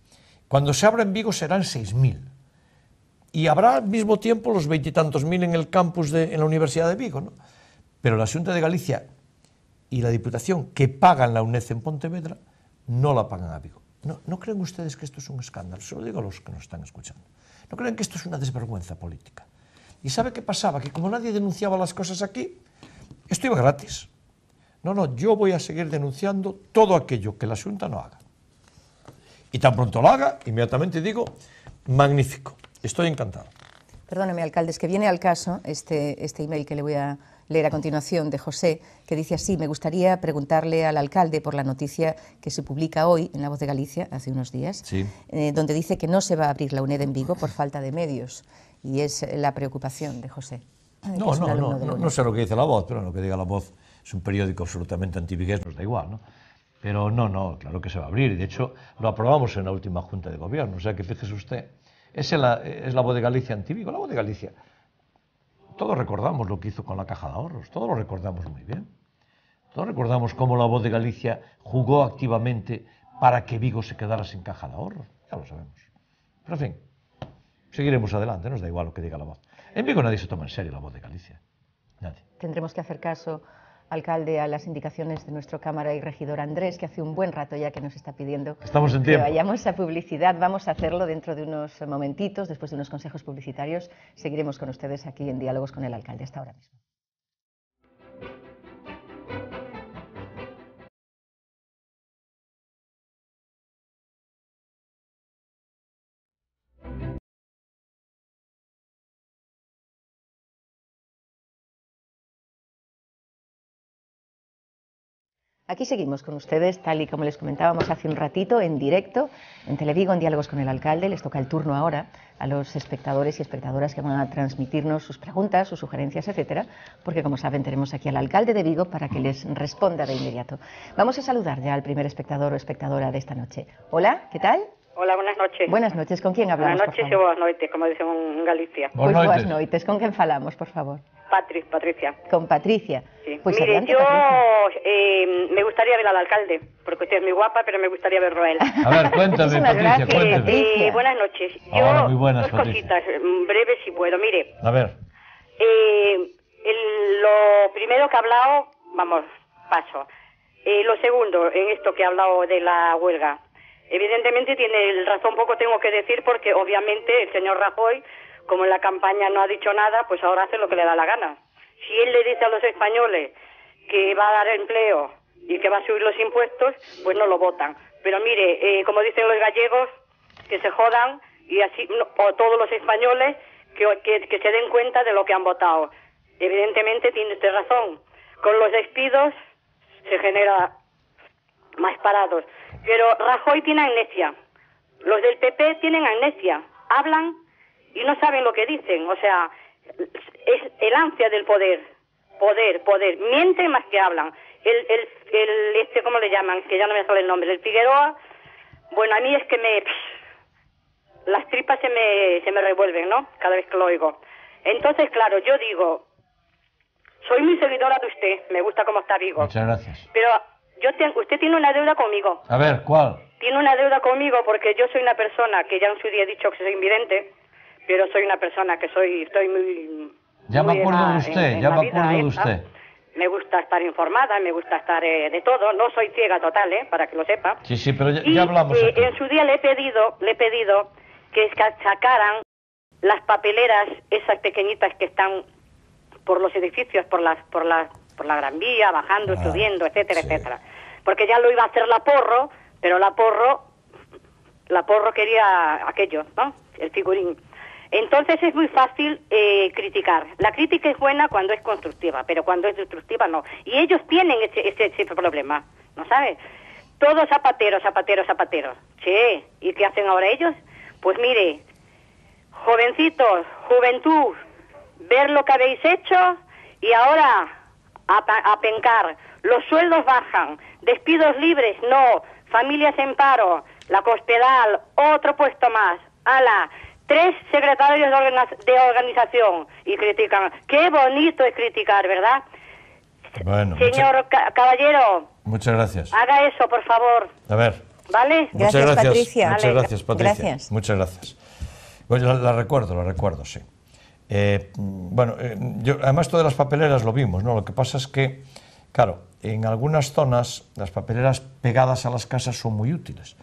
Cuando se abra en Vigo serán 6.000. Y habrá al mismo tiempo los 20 y tantos mil en el campus en la Universidad de Vigo, ¿no? Pero la Xunta de Galicia y la Diputación que pagan la UNED en Pontevedra no la pagan a Vigo. ¿No creen ustedes que esto es un escándalo? Se lo digo a los que nos están escuchando. ¿No creen que esto es una desvergüenza política? ¿Y sabe qué pasaba? Que como nadie denunciaba las cosas aquí, esto iba gratis. No, yo voy a seguir denunciando todo aquello que la Xunta no haga. Y tan pronto lo haga, inmediatamente digo, magnífico, estoy encantado. Perdóneme, alcalde, es que viene al caso este email que le voy a leer a continuación de José, que dice así: me gustaría preguntarle al alcalde por la noticia que se publica hoy en La Voz de Galicia, hace unos días, sí. Donde dice que no se va a abrir la UNED en Vigo por falta de medios. Y es la preocupación de José. No sé lo que dice La Voz, pero lo que diga La Voz es un periódico absolutamente antivigués, nos da igual, ¿no? Pero no, claro que se va a abrir. Y de hecho, lo aprobamos en la última Junta de Gobierno. O sea que fíjese usted, es la Voz de Galicia antivigo. La Voz de Galicia, todos recordamos lo que hizo con la Caja de Ahorros, todos lo recordamos muy bien. Todos recordamos cómo la Voz de Galicia jugó activamente para que Vigo se quedara sin Caja de Ahorros. Ya lo sabemos. Pero en fin, seguiremos adelante, nos da igual lo que diga La Voz. En Vigo nadie se toma en serio la Voz de Galicia. Nadie. Tendremos que hacer caso, alcalde, a las indicaciones de nuestro cámara y regidor Andrés, que hace un buen rato ya que nos está pidiendo que vayamos a publicidad. Vamos a hacerlo dentro de unos momentitos, después de unos consejos publicitarios. Seguiremos con ustedes aquí en Diálogos con el Alcalde. Hasta ahora mismo. Aquí seguimos con ustedes, tal y como les comentábamos hace un ratito, en directo, en Televigo, en Diálogos con el Alcalde. Les toca el turno ahora a los espectadores y espectadoras que van a transmitirnos sus preguntas, sus sugerencias, etcétera, porque, como saben, tenemos aquí al alcalde de Vigo para que les responda de inmediato. Vamos a saludar ya al primer espectador o espectadora de esta noche. Hola, ¿qué tal? Hola, buenas noches. Buenas noches, ¿con quién hablamos, Buenas noches por favor? e boas noites, como dicen en Galicia. Buenas noites, ¿con quién falamos, por favor? Patricia. Con Patricia. Sí. Pues mire, adelante, yo Patricia. Me gustaría ver al alcalde, porque usted es muy guapa, pero me gustaría verlo a él. A ver, cuéntame, Patricia, cuéntame. Buenas noches. Yo, Hola, muy buenas, dos Patricia. cositas, breves si puedo. Mire, A ver. lo primero que ha hablado, vamos, paso. Lo segundo, en esto que ha hablado de la huelga. Evidentemente tiene razón, poco tengo que decir, porque obviamente el señor Rajoy, como en la campaña no ha dicho nada, pues ahora hace lo que le da la gana. Si él le dice a los españoles que va a dar empleo y que va a subir los impuestos, pues no lo votan. Pero mire, como dicen los gallegos, que se jodan, y así, o todos los españoles que se den cuenta de lo que han votado. Evidentemente tiene usted razón. Con los despidos se genera más parados. Pero Rajoy tiene amnesia. Los del PP tienen amnesia. Hablan y no saben lo que dicen. O sea, es el ansia del poder. Poder. Mienten más que hablan. ¿Cómo le llaman? Que ya no me sale el nombre. El Figueroa, bueno, a mí es que las tripas se me revuelven, ¿no? Cada vez que lo oigo. Entonces, claro, yo digo, soy muy seguidora de usted, me gusta cómo está Vigo. Muchas gracias. Pero usted tiene una deuda conmigo. A ver, ¿cuál? Tiene una deuda conmigo porque yo soy una persona que ya en su día he dicho que soy invidente, pero soy una persona que estoy muy... Ya me muy acuerdo de usted, ya me acuerdo de usted. Me gusta estar informada, me gusta estar de todo. No soy ciega total, para que lo sepa. Sí, pero ya hablamos aquí. En su día le he pedido que sacaran las papeleras, esas pequeñitas que están por los edificios, por la Gran Vía, bajando, subiendo, etcétera, etcétera. Porque ya lo iba a hacer la Porro, pero la Porro quería aquello, ¿no? El figurín. Entonces es muy fácil criticar. La crítica es buena cuando es constructiva, pero cuando es destructiva no. Y ellos tienen ese problema, ¿no sabes? Todos zapateros. Che, ¿y qué hacen ahora ellos? Pues mire, jovencitos, juventud, ver lo que habéis hecho y ahora a pencar. Los sueldos bajan, despidos libres, no, familias en paro, la Cospedal, otro puesto más, ala, 3 secretarios de organización y critican. Qué bonito es criticar, ¿verdad? Bueno, señor caballero. Muchas gracias. Haga eso, por favor. A ver. ¿Vale? Gracias, Patricia. Muchas gracias, Patricia. Gracias. Muchas gracias. Bueno, la recuerdo, sí. Además, todas las papeleras lo vimos, ¿no? Lo que pasa es que, claro, en algunas zonas las papeleras pegadas a las casas son muy útiles.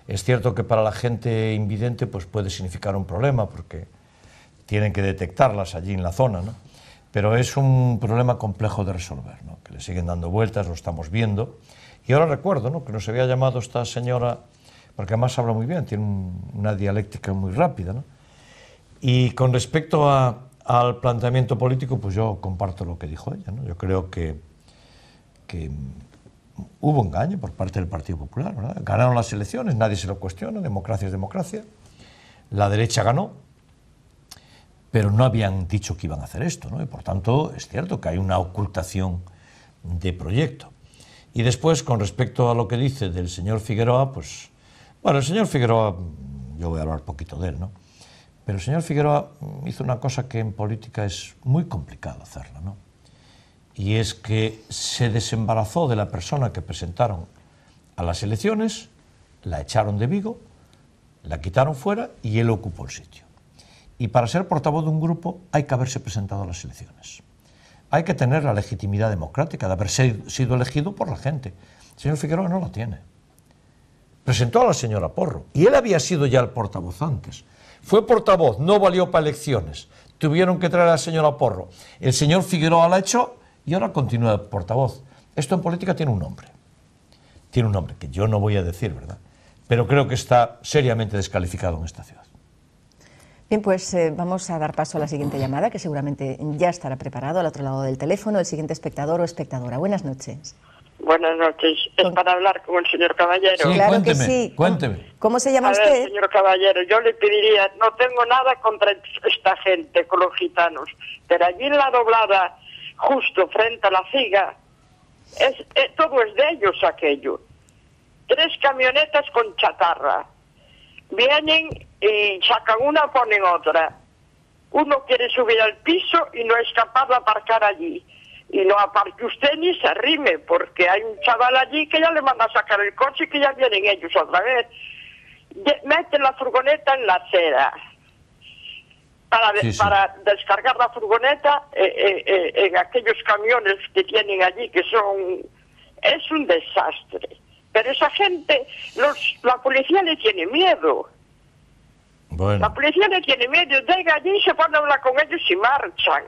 Es cierto que para la gente invidente pues puede significar un problema porque tienen que detectarlas allí en la zona, ¿no? Pero es un problema complejo de resolver, ¿no? Que le siguen dando vueltas, lo estamos viendo. Y ahora recuerdo, ¿no?, que nos había llamado esta señora, porque además habla muy bien, tiene una dialéctica muy rápida, ¿no? Y con respecto al planteamiento político, pues yo comparto lo que dijo ella, ¿no? Yo creo que hubo engaño por parte del Partido Popular, ¿verdad? Ganaron las elecciones, nadie se lo cuestiona, democracia es democracia. La derecha ganó, pero no habían dicho que iban a hacer esto, ¿no? Y por tanto es cierto que hay una ocultación de proyecto. Y después, con respecto a lo que dice del señor Figueroa, pues, bueno, el señor Figueroa, yo voy a hablar poquito de él, ¿no? Pero el señor Figueroa hizo una cosa que en política es muy complicado hacerla, ¿no? Y es que se desembarazó de la persona que presentaron a las elecciones, la echaron de Vigo, la quitaron fuera y él ocupó el sitio. Y para ser portavoz de un grupo hay que haberse presentado a las elecciones. Hay que tener la legitimidad democrática de haber sido elegido por la gente. El señor Figueroa no la tiene. Presentó a la señora Porro y él había sido ya el portavoz antes. Fue portavoz, no valió para elecciones. Tuvieron que traer a la señora Porro. El señor Figueroa la echó y ahora continúa de portavoz. Esto en política tiene un nombre. Tiene un nombre que yo no voy a decir, ¿verdad? Pero creo que está seriamente descalificado en esta ciudad. Bien, pues vamos a dar paso a la siguiente llamada, que seguramente ya estará preparado al otro lado del teléfono, el siguiente espectador o espectadora. Buenas noches. Buenas noches. Es para hablar con el señor Caballero. Sí, claro cuénteme, que sí. cuénteme. ¿Cómo se llama a ver, usted? señor Caballero, yo le pediría, no tengo nada contra esta gente, con los gitanos, pero allí en la doblada, justo frente a la Figa, todo es de ellos aquello. 3 camionetas con chatarra. Vienen y sacan una, ponen otra. Uno quiere subir al piso y no es capaz de aparcar allí. Y no aparque usted ni se arrime, porque hay un chaval allí que ya le manda a sacar el coche y que ya vienen ellos otra vez. Meten la furgoneta en la acera. Para descargar la furgoneta en aquellos camiones que tienen allí, que son... Es un desastre. Pero esa gente, la policía le tiene miedo. Bueno. La policía le tiene miedo. Llega allí y se pone a hablar con ellos y marchan.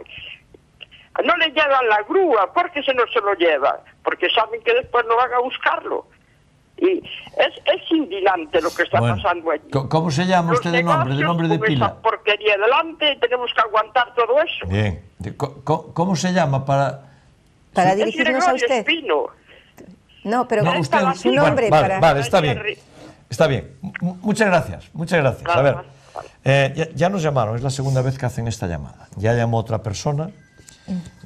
No le llevan la grúa. ¿Por qué no se lo llevan? Porque saben que después no van a buscarlo. Y es indignante lo que está pasando allí. ¿Cómo se llama usted de nombre? ¿De nombre de pila? Esa porquería delante, tenemos que aguantar todo eso. Bien. ¿Cómo se llama para dirigirnos a usted? Espino. No, pero no, usted, su nombre vale, para... Vale, está bien. Está bien. Muchas gracias. Muchas gracias. Claro, a ver, ya nos llamaron, es la segunda vez que hacen esta llamada. Ya llamó otra persona,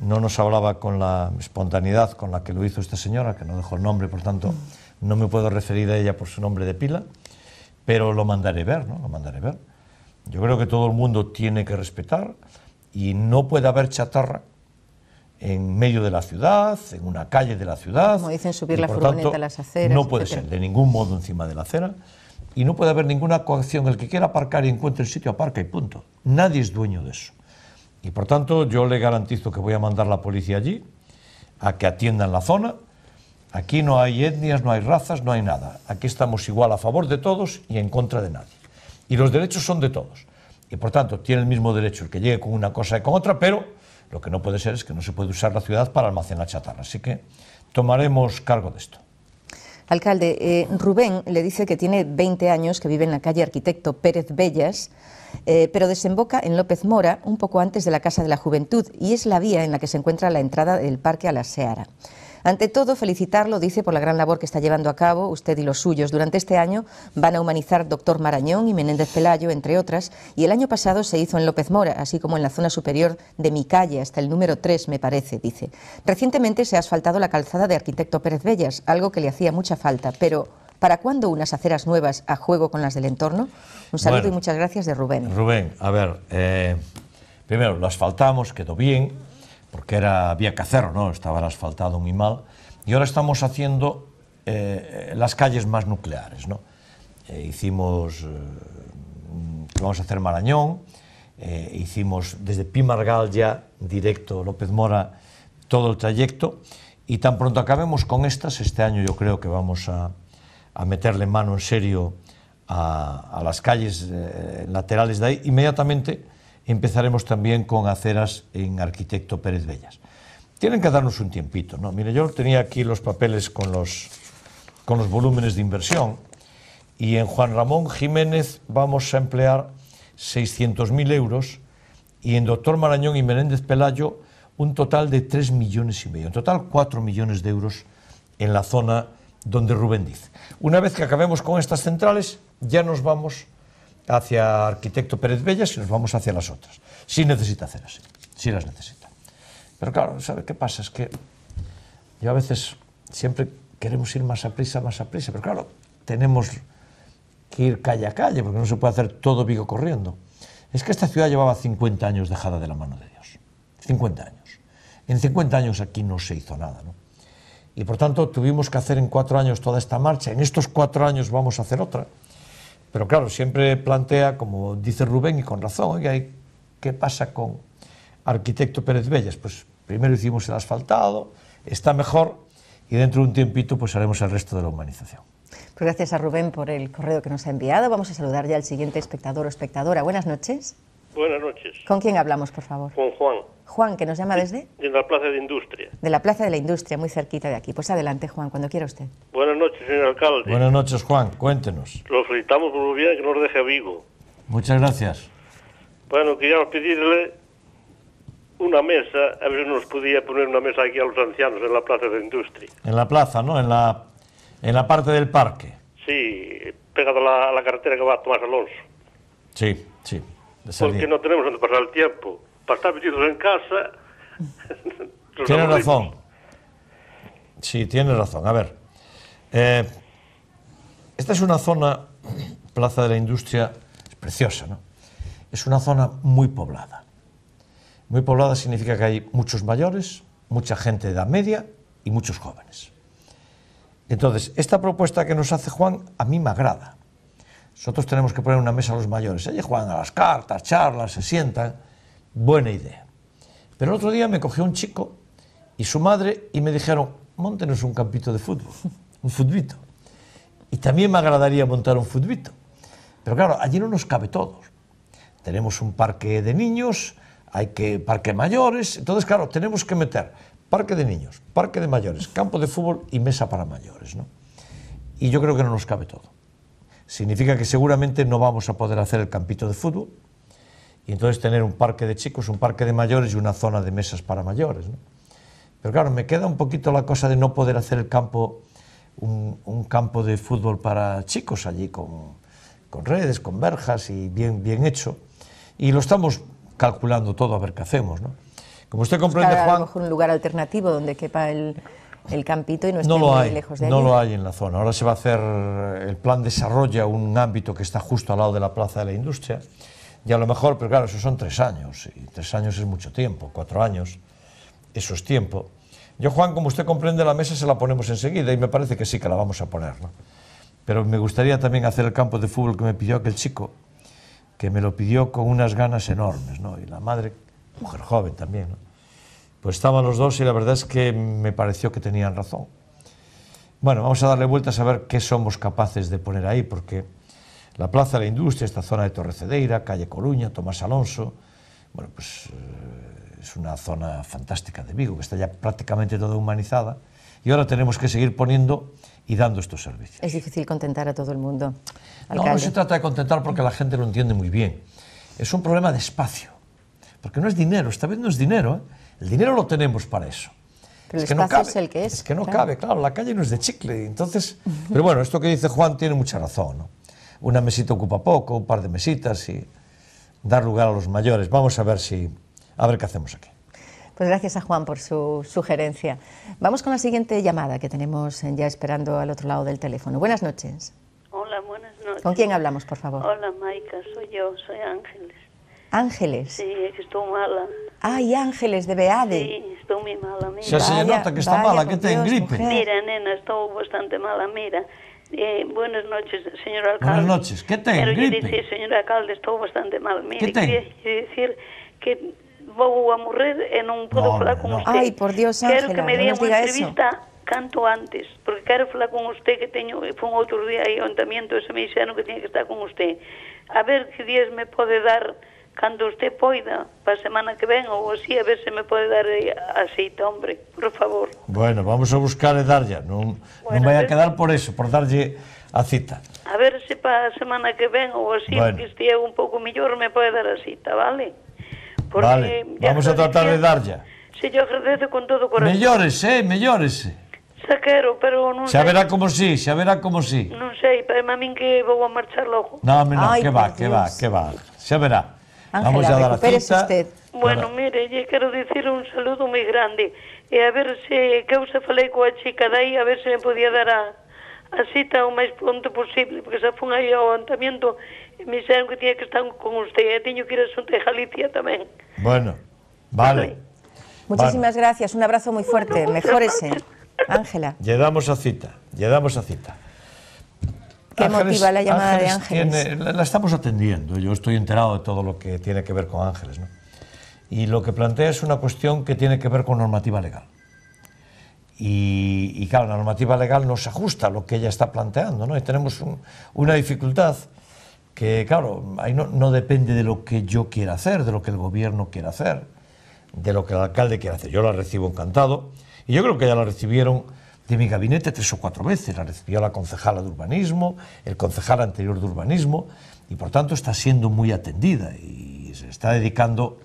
no nos hablaba con la espontaneidad con la que lo hizo esta señora, que no dejó el nombre, por tanto, no me puedo referir a ella por su nombre de pila, pero lo mandaré ver, ¿no? Lo mandaré ver. Yo creo que todo el mundo tiene que respetar y no puede haber chatarra en medio de la ciudad, en una calle de la ciudad. Como dicen, subir la por furgoneta tanto, a las aceras. No puede etcétera. ser de ningún modo encima de la acera y no puede haber ninguna coacción. El que quiera aparcar y encuentre el sitio, aparca y punto. Nadie es dueño de eso. Y por tanto, yo le garantizo que voy a mandar la policía allí a que atiendan la zona. Aquí no hay etnias, no hay razas, no hay nada. Aquí estamos igual a favor de todos y en contra de nadie. Y los derechos son de todos. Y por tanto, tiene el mismo derecho el que llegue con una cosa y con otra, pero lo que no puede ser es que no se puede usar la ciudad para almacenar chatarra. Así que tomaremos cargo de esto. Alcalde, Rubén le dice que tiene 20 años, que vive en la calle Arquitecto Pérez Bellas, pero desemboca en López Mora, un poco antes de la Casa de la Juventud, y es la vía en la que se encuentra la entrada del parque a la Seara. Ante todo, felicitarlo, dice, por la gran labor que está llevando a cabo usted y los suyos. Durante este año van a humanizar Doctor Marañón y Menéndez Pelayo, entre otras, y el año pasado se hizo en López Mora, así como en la zona superior de mi calle, hasta el número 3, me parece, dice. Recientemente se ha asfaltado la calzada de Arquitecto Pérez Bellas, algo que le hacía mucha falta, pero ¿para cuándo unas aceras nuevas a juego con las del entorno? Un saludo y muchas gracias de Rubén. Rubén, a ver, primero lo asfaltamos, quedó bien, porque había que hacerlo, ¿no? Estaba el asfaltado muy mal, y ahora estamos haciendo las calles más nucleares, ¿no? Hicimos, vamos a hacer Marañón, hicimos desde Pimargal ya, directo López Mora, todo el trayecto, y tan pronto acabemos con estas, este año yo creo que vamos a meterle mano en serio a las calles laterales de ahí, inmediatamente empezaremos también con aceras en Arquitecto Pérez Bellas. Tienen que darnos un tiempito, ¿no? Mire, yo tenía aquí los papeles con los volúmenes de inversión y en Juan Ramón Jiménez vamos a emplear 600.000 euros y en Doctor Marañón y Menéndez Pelayo un total de 3,5 millones. En total 4 millones de euros en la zona donde Rubén dice. Una vez que acabemos con estas centrales, ya nos vamos hacia Arquitecto Pérez Bellas y nos vamos hacia las otras. Sí necesita hacer así, sí las necesita. Pero claro, ¿sabe qué pasa? Es que yo a veces siempre queremos ir más a prisa, pero claro, tenemos que ir calle a calle, porque no se puede hacer todo Vigo corriendo. Es que esta ciudad llevaba 50 años dejada de la mano de Dios. 50 años. En 50 años aquí no se hizo nada, ¿no? Y por tanto tuvimos que hacer en 4 años toda esta marcha. En estos 4 años vamos a hacer otra. Pero claro, siempre plantea, como dice Rubén, y con razón, oiga, ¿qué pasa con Arquitecto Pérez Bellas? Pues primero hicimos el asfaltado, está mejor, y dentro de un tiempito pues haremos el resto de la humanización. Pues gracias a Rubén por el correo que nos ha enviado. Vamos a saludar ya al siguiente espectador o espectadora. Buenas noches. Buenas noches. ¿Con quién hablamos, por favor? Con Juan. Juan, que nos llama desde... De la Plaza de Industria. De la Plaza de la Industria, muy cerquita de aquí. Pues adelante, Juan, cuando quiera usted. Buenas noches, señor alcalde. Buenas noches, Juan, cuéntenos. Lo felicitamos por lo bien que nos deje a Vigo. Muchas gracias. Bueno, queríamos pedirle una mesa, a ver si nos podía poner una mesa aquí a los ancianos en la Plaza de Industria. En la plaza, ¿no? En la parte del parque. Sí, pegado a la carretera que va a Tomás Alonso. Sí. Porque no tenemos donde pasar el tiempo. Para estar metidos en casa... Tiene razón. Sí, tiene razón. A ver, esta es una zona, Plaza de la Industria, es preciosa, ¿no? Es una zona muy poblada. Muy poblada significa que hay muchos mayores, mucha gente de edad media y muchos jóvenes. Entonces, esta propuesta que nos hace Juan a mí me agrada. Nosotros tenemos que poner una mesa a los mayores. Allí juegan a las cartas, charlas, se sientan. Buena idea. Pero el otro día me cogió un chico y su madre y me dijeron, móntenos un campito de fútbol, un futbito. Y también me agradaría montar un futbito. Pero claro, allí no nos cabe todo. Tenemos un parque de niños, parque mayores, entonces claro, tenemos que meter parque de niños, parque de mayores, campo de fútbol y mesa para mayores, ¿no? Y yo creo que no nos cabe todo. Significa que seguramente no vamos a poder hacer el campito de fútbol y entonces tener un parque de chicos, un parque de mayores y una zona de mesas para mayores, ¿no? Pero claro, me queda un poquito la cosa de no poder hacer el campo, un campo de fútbol para chicos allí con redes, con verjas y bien hecho. Y lo estamos calculando todo a ver qué hacemos, ¿no? Como usted comprende, Juan... Juan... A lo mejor un lugar alternativo donde quepa el campito y no esté muy lejos de allí. No lo hay en la zona. Ahora se va a hacer, el plan desarrolla un ámbito que está justo al lado de la Plaza de la Industria, y a lo mejor, pero claro, eso son 3 años, y 3 años es mucho tiempo, 4 años, eso es tiempo. Yo, Juan, como usted comprende, la mesa se la ponemos enseguida y me parece que sí que la vamos a poner, ¿no? Pero me gustaría también hacer el campo de fútbol que me pidió aquel chico, que me lo pidió con unas ganas enormes, ¿no? Y la madre, mujer joven también, ¿no? Pues estaban los dos y la verdad es que me pareció que tenían razón. Bueno, vamos a darle vueltas a ver qué somos capaces de poner ahí, porque la Plaza de la Industria, esta zona de Torrecedeira, calle Coruña, Tomás Alonso, bueno, pues es una zona fantástica de Vigo, que está ya prácticamente toda humanizada, y ahora tenemos que seguir poniendo y dando estos servicios. Es difícil contentar a todo el mundo, alcalde. No, no se trata de contentar porque la gente lo entiende muy bien. Es un problema de espacio, porque no es dinero, esta vez no es dinero, ¿eh? El dinero lo tenemos para eso. Pero el espacio es el que es. Es que no cabe, claro, la calle no es de chicle, entonces... Pero bueno, esto que dice Juan tiene mucha razón, ¿no? Una mesita ocupa poco, un par de mesitas y dar lugar a los mayores. Vamos a ver qué hacemos aquí. Pues gracias a Juan por su sugerencia. Vamos con la siguiente llamada que tenemos ya esperando al otro lado del teléfono. Buenas noches. Hola, buenas noches. ¿Con quién hablamos, por favor? Hola, Maica, soy yo, soy Ángeles. ¿Ángeles? Sí, es que estoy mala. Ay, Ángeles, de Beade. Sí, estoy muy mala, mira. Xa se nota que está mala, que ten gripe. Mira, nena, estoy bastante mala, mira. Buenas noches, señor alcalde. Buenas noches, que ten gripe? Quero dicir, señor alcalde, estou bastante mal. Mire, Que ten? quería dicir que vou a morrer e non podo falar con usted. Ai, por Dios, Ángela, quero que me non dé nos unha diga entrevista canto antes, porque quero falar con usted, que teño, fue un outro día aí ao ayuntamiento, e se me dixeron que tiña que estar con usted. A ver que días me pode dar cando usted poida, para a semana que ven ou así, a ver se me pode dar a cita, hombre, por favor. Bueno, vamos a buscar e darlle, non vai a quedar por eso, por darlle a cita. A ver se para a semana que ven ou así, que estea un pouco mellor, me pode dar a cita, vale? Porque vale, vamos a tratar de darlle. Se yo agradezo con todo o corazón. Mellórese. Xa quero, pero non sei. Xa verá como si, xa verá como si. Non sei, pero a min que vou a marchar logo. No, que va. Xa verá. Vamos a dar a cita. Usted. Bueno, mire, lle quero dicir un saludo moi grande. E a ver se, que eu se falei coa chica dai, a ver se me podía dar a cita o máis pronto posible, porque xa fun aí ao ayuntamiento e me dixeron que tiña que estar con usted, e teño que ir a Xunta de Galicia tamén. Bueno, vale. Muchísimas gracias, un abrazo muy fuerte, mejórese. Ángela. Lle damos a cita. ¿Qué motiva la llamada de Ángeles? La estamos atendiendo, yo estoy enterado de todo lo que tiene que ver con Ángeles, ¿no? Y lo que plantea es una cuestión que tiene que ver con normativa legal. Y claro, la normativa legal no se ajusta a lo que ella está planteando, ¿no? Y tenemos una dificultad que, claro, ahí no depende de lo que yo quiera hacer, de lo que el gobierno quiera hacer, de lo que el alcalde quiera hacer. Yo la recibo encantado, y yo creo que ya la recibieron de mi gabinete 3 o 4 veces. La recibió la concejala de urbanismo, el concejal anterior de urbanismo, y por tanto está siendo muy atendida y se está dedicando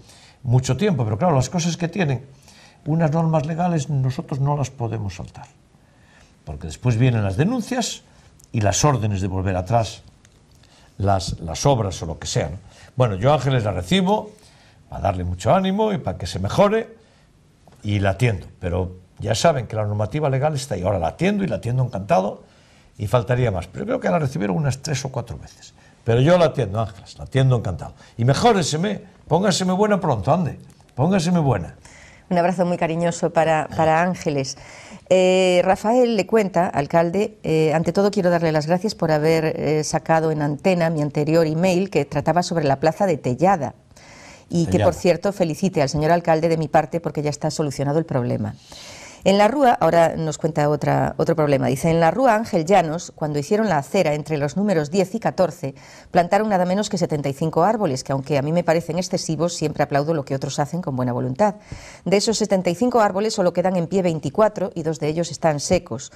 mucho tiempo. Pero claro, las cosas que tienen unas normas legales nosotros no las podemos soltar, porque después vienen las denuncias y las órdenes de volver atrás, las obras o lo que sea, ¿no? Bueno, yo Ángeles la recibo para darle mucho ánimo y para que se mejore, y la atiendo, pero ya saben que la normativa legal está ahí. Ahora la atiendo y la atiendo encantado, y faltaría más, pero creo que la recibieron unas 3 o 4 veces. Pero yo la atiendo, Ángeles, la atiendo encantado. Y mejóreseme, póngaseme buena pronto, ande, póngaseme buena. Un abrazo muy cariñoso para Ángeles. Rafael le cuenta, alcalde, ante todo quiero darle las gracias por haber sacado en antena mi anterior email que trataba sobre la plaza de Tellada. Y que, por cierto, felicite al señor alcalde de mi parte porque ya está solucionado el problema. En la Rúa, ahora nos cuenta otro problema, dice, en la Rúa Ángel Llanos, cuando hicieron la acera entre los números 10 y 14, plantaron nada menos que 75 árboles, que aunque a mí me parecen excesivos, siempre aplaudo lo que otros hacen con buena voluntad. De esos 75 árboles solo quedan en pie 24 y 2 de ellos están secos.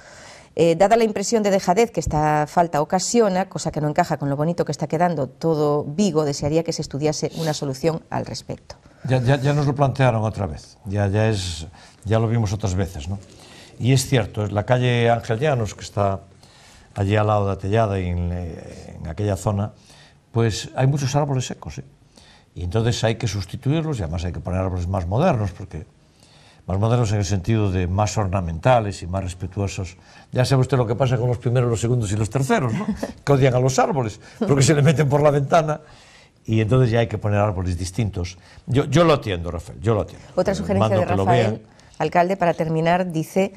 Dada la impresión de dejadez que esta falta ocasiona, cosa que no encaja con lo bonito que está quedando todo Vigo, desearía que se estudiase una solución al respecto. Ya nos lo plantearon otra vez, ya lo vimos otras veces, ¿no? Y es cierto, es la calle Ángel Llanos, que está allí al lado de Tellada y en aquella zona, pues hay muchos árboles secos, ¿eh? Y entonces hay que sustituirlos, y además hay que poner árboles más modernos, porque más modernos en el sentido de más ornamentales y más respetuosos. Ya sabe usted lo que pasa con los primeros, los segundos y los terceros, ¿no? Que odian a los árboles, porque se le meten por la ventana y entonces ya hay que poner árboles distintos. Yo lo atiendo, Rafael, yo lo atiendo. Otra sugerencia de Rafael, alcalde, para terminar, dice,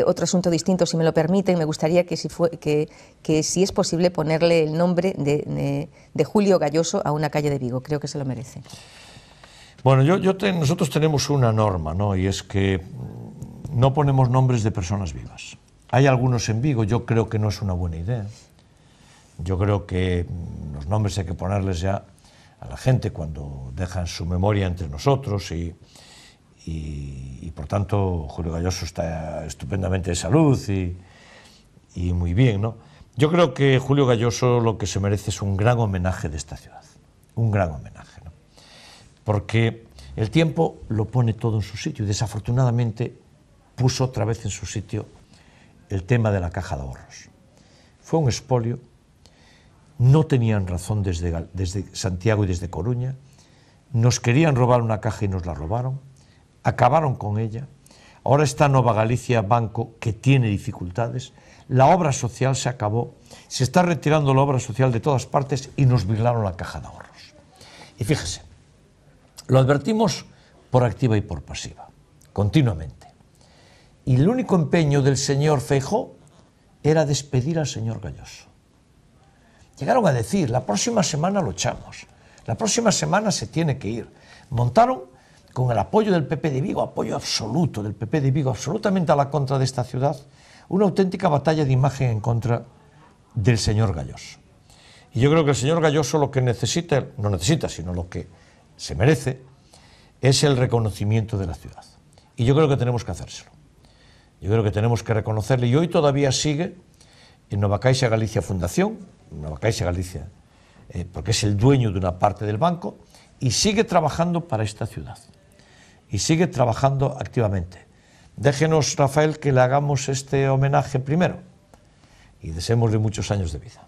otro asunto distinto, si me lo permiten, me gustaría que si es posible ponerle el nombre de Julio Galloso a una calle de Vigo, creo que se lo merece. Bueno, nosotros tenemos una norma, ¿no? Y es que no ponemos nombres de personas vivas. Hay algunos en Vigo, yo creo que no es una buena idea. Yo creo que los nombres hay que ponerles ya a la gente cuando dejan su memoria entre nosotros y por tanto Julio Galloso está estupendamente de salud y muy bien, ¿no? Yo creo que Julio Galloso lo que se merece es un gran homenaje de esta ciudad, un gran homenaje, ¿no? Porque el tiempo lo pone todo en su sitio y desafortunadamente puso otra vez en su sitio el tema de la caja de ahorros. Fue un expolio, no tenían razón desde Santiago y desde Coruña, nos querían robar una caja y nos la robaron, acabaron con ella, ahora está Nova Galicia Banco que tiene dificultades, la obra social se acabó, se está retirando la obra social de todas partes y nos violaron la caja de ahorros. Y fíjese, lo advertimos por activa y por pasiva, continuamente. Y el único empeño del señor Feijóo era despedir al señor Galloso. Llegaron a decir, la próxima semana lo echamos, la próxima semana se tiene que ir. Montaron con el apoyo del PP de Vigo, apoyo absoluto del PP de Vigo, absolutamente a la contra de esta ciudad, una auténtica batalla de imagen en contra del señor Galloso. Y yo creo que el señor Galloso lo que necesita, no necesita, sino lo que se merece, es el reconocimiento de la ciudad. Y yo creo que tenemos que hacérselo. Yo creo que tenemos que reconocerle, y hoy todavía sigue en Nova Caixa Galicia Fundación, Nova Caixa Galicia, porque es el dueño de una parte del banco, y sigue trabajando para esta ciudad. Y sigue trabajando activamente. Déjenos, Rafael, que le hagamos este homenaje primero, y deseémosle muchos años de vida.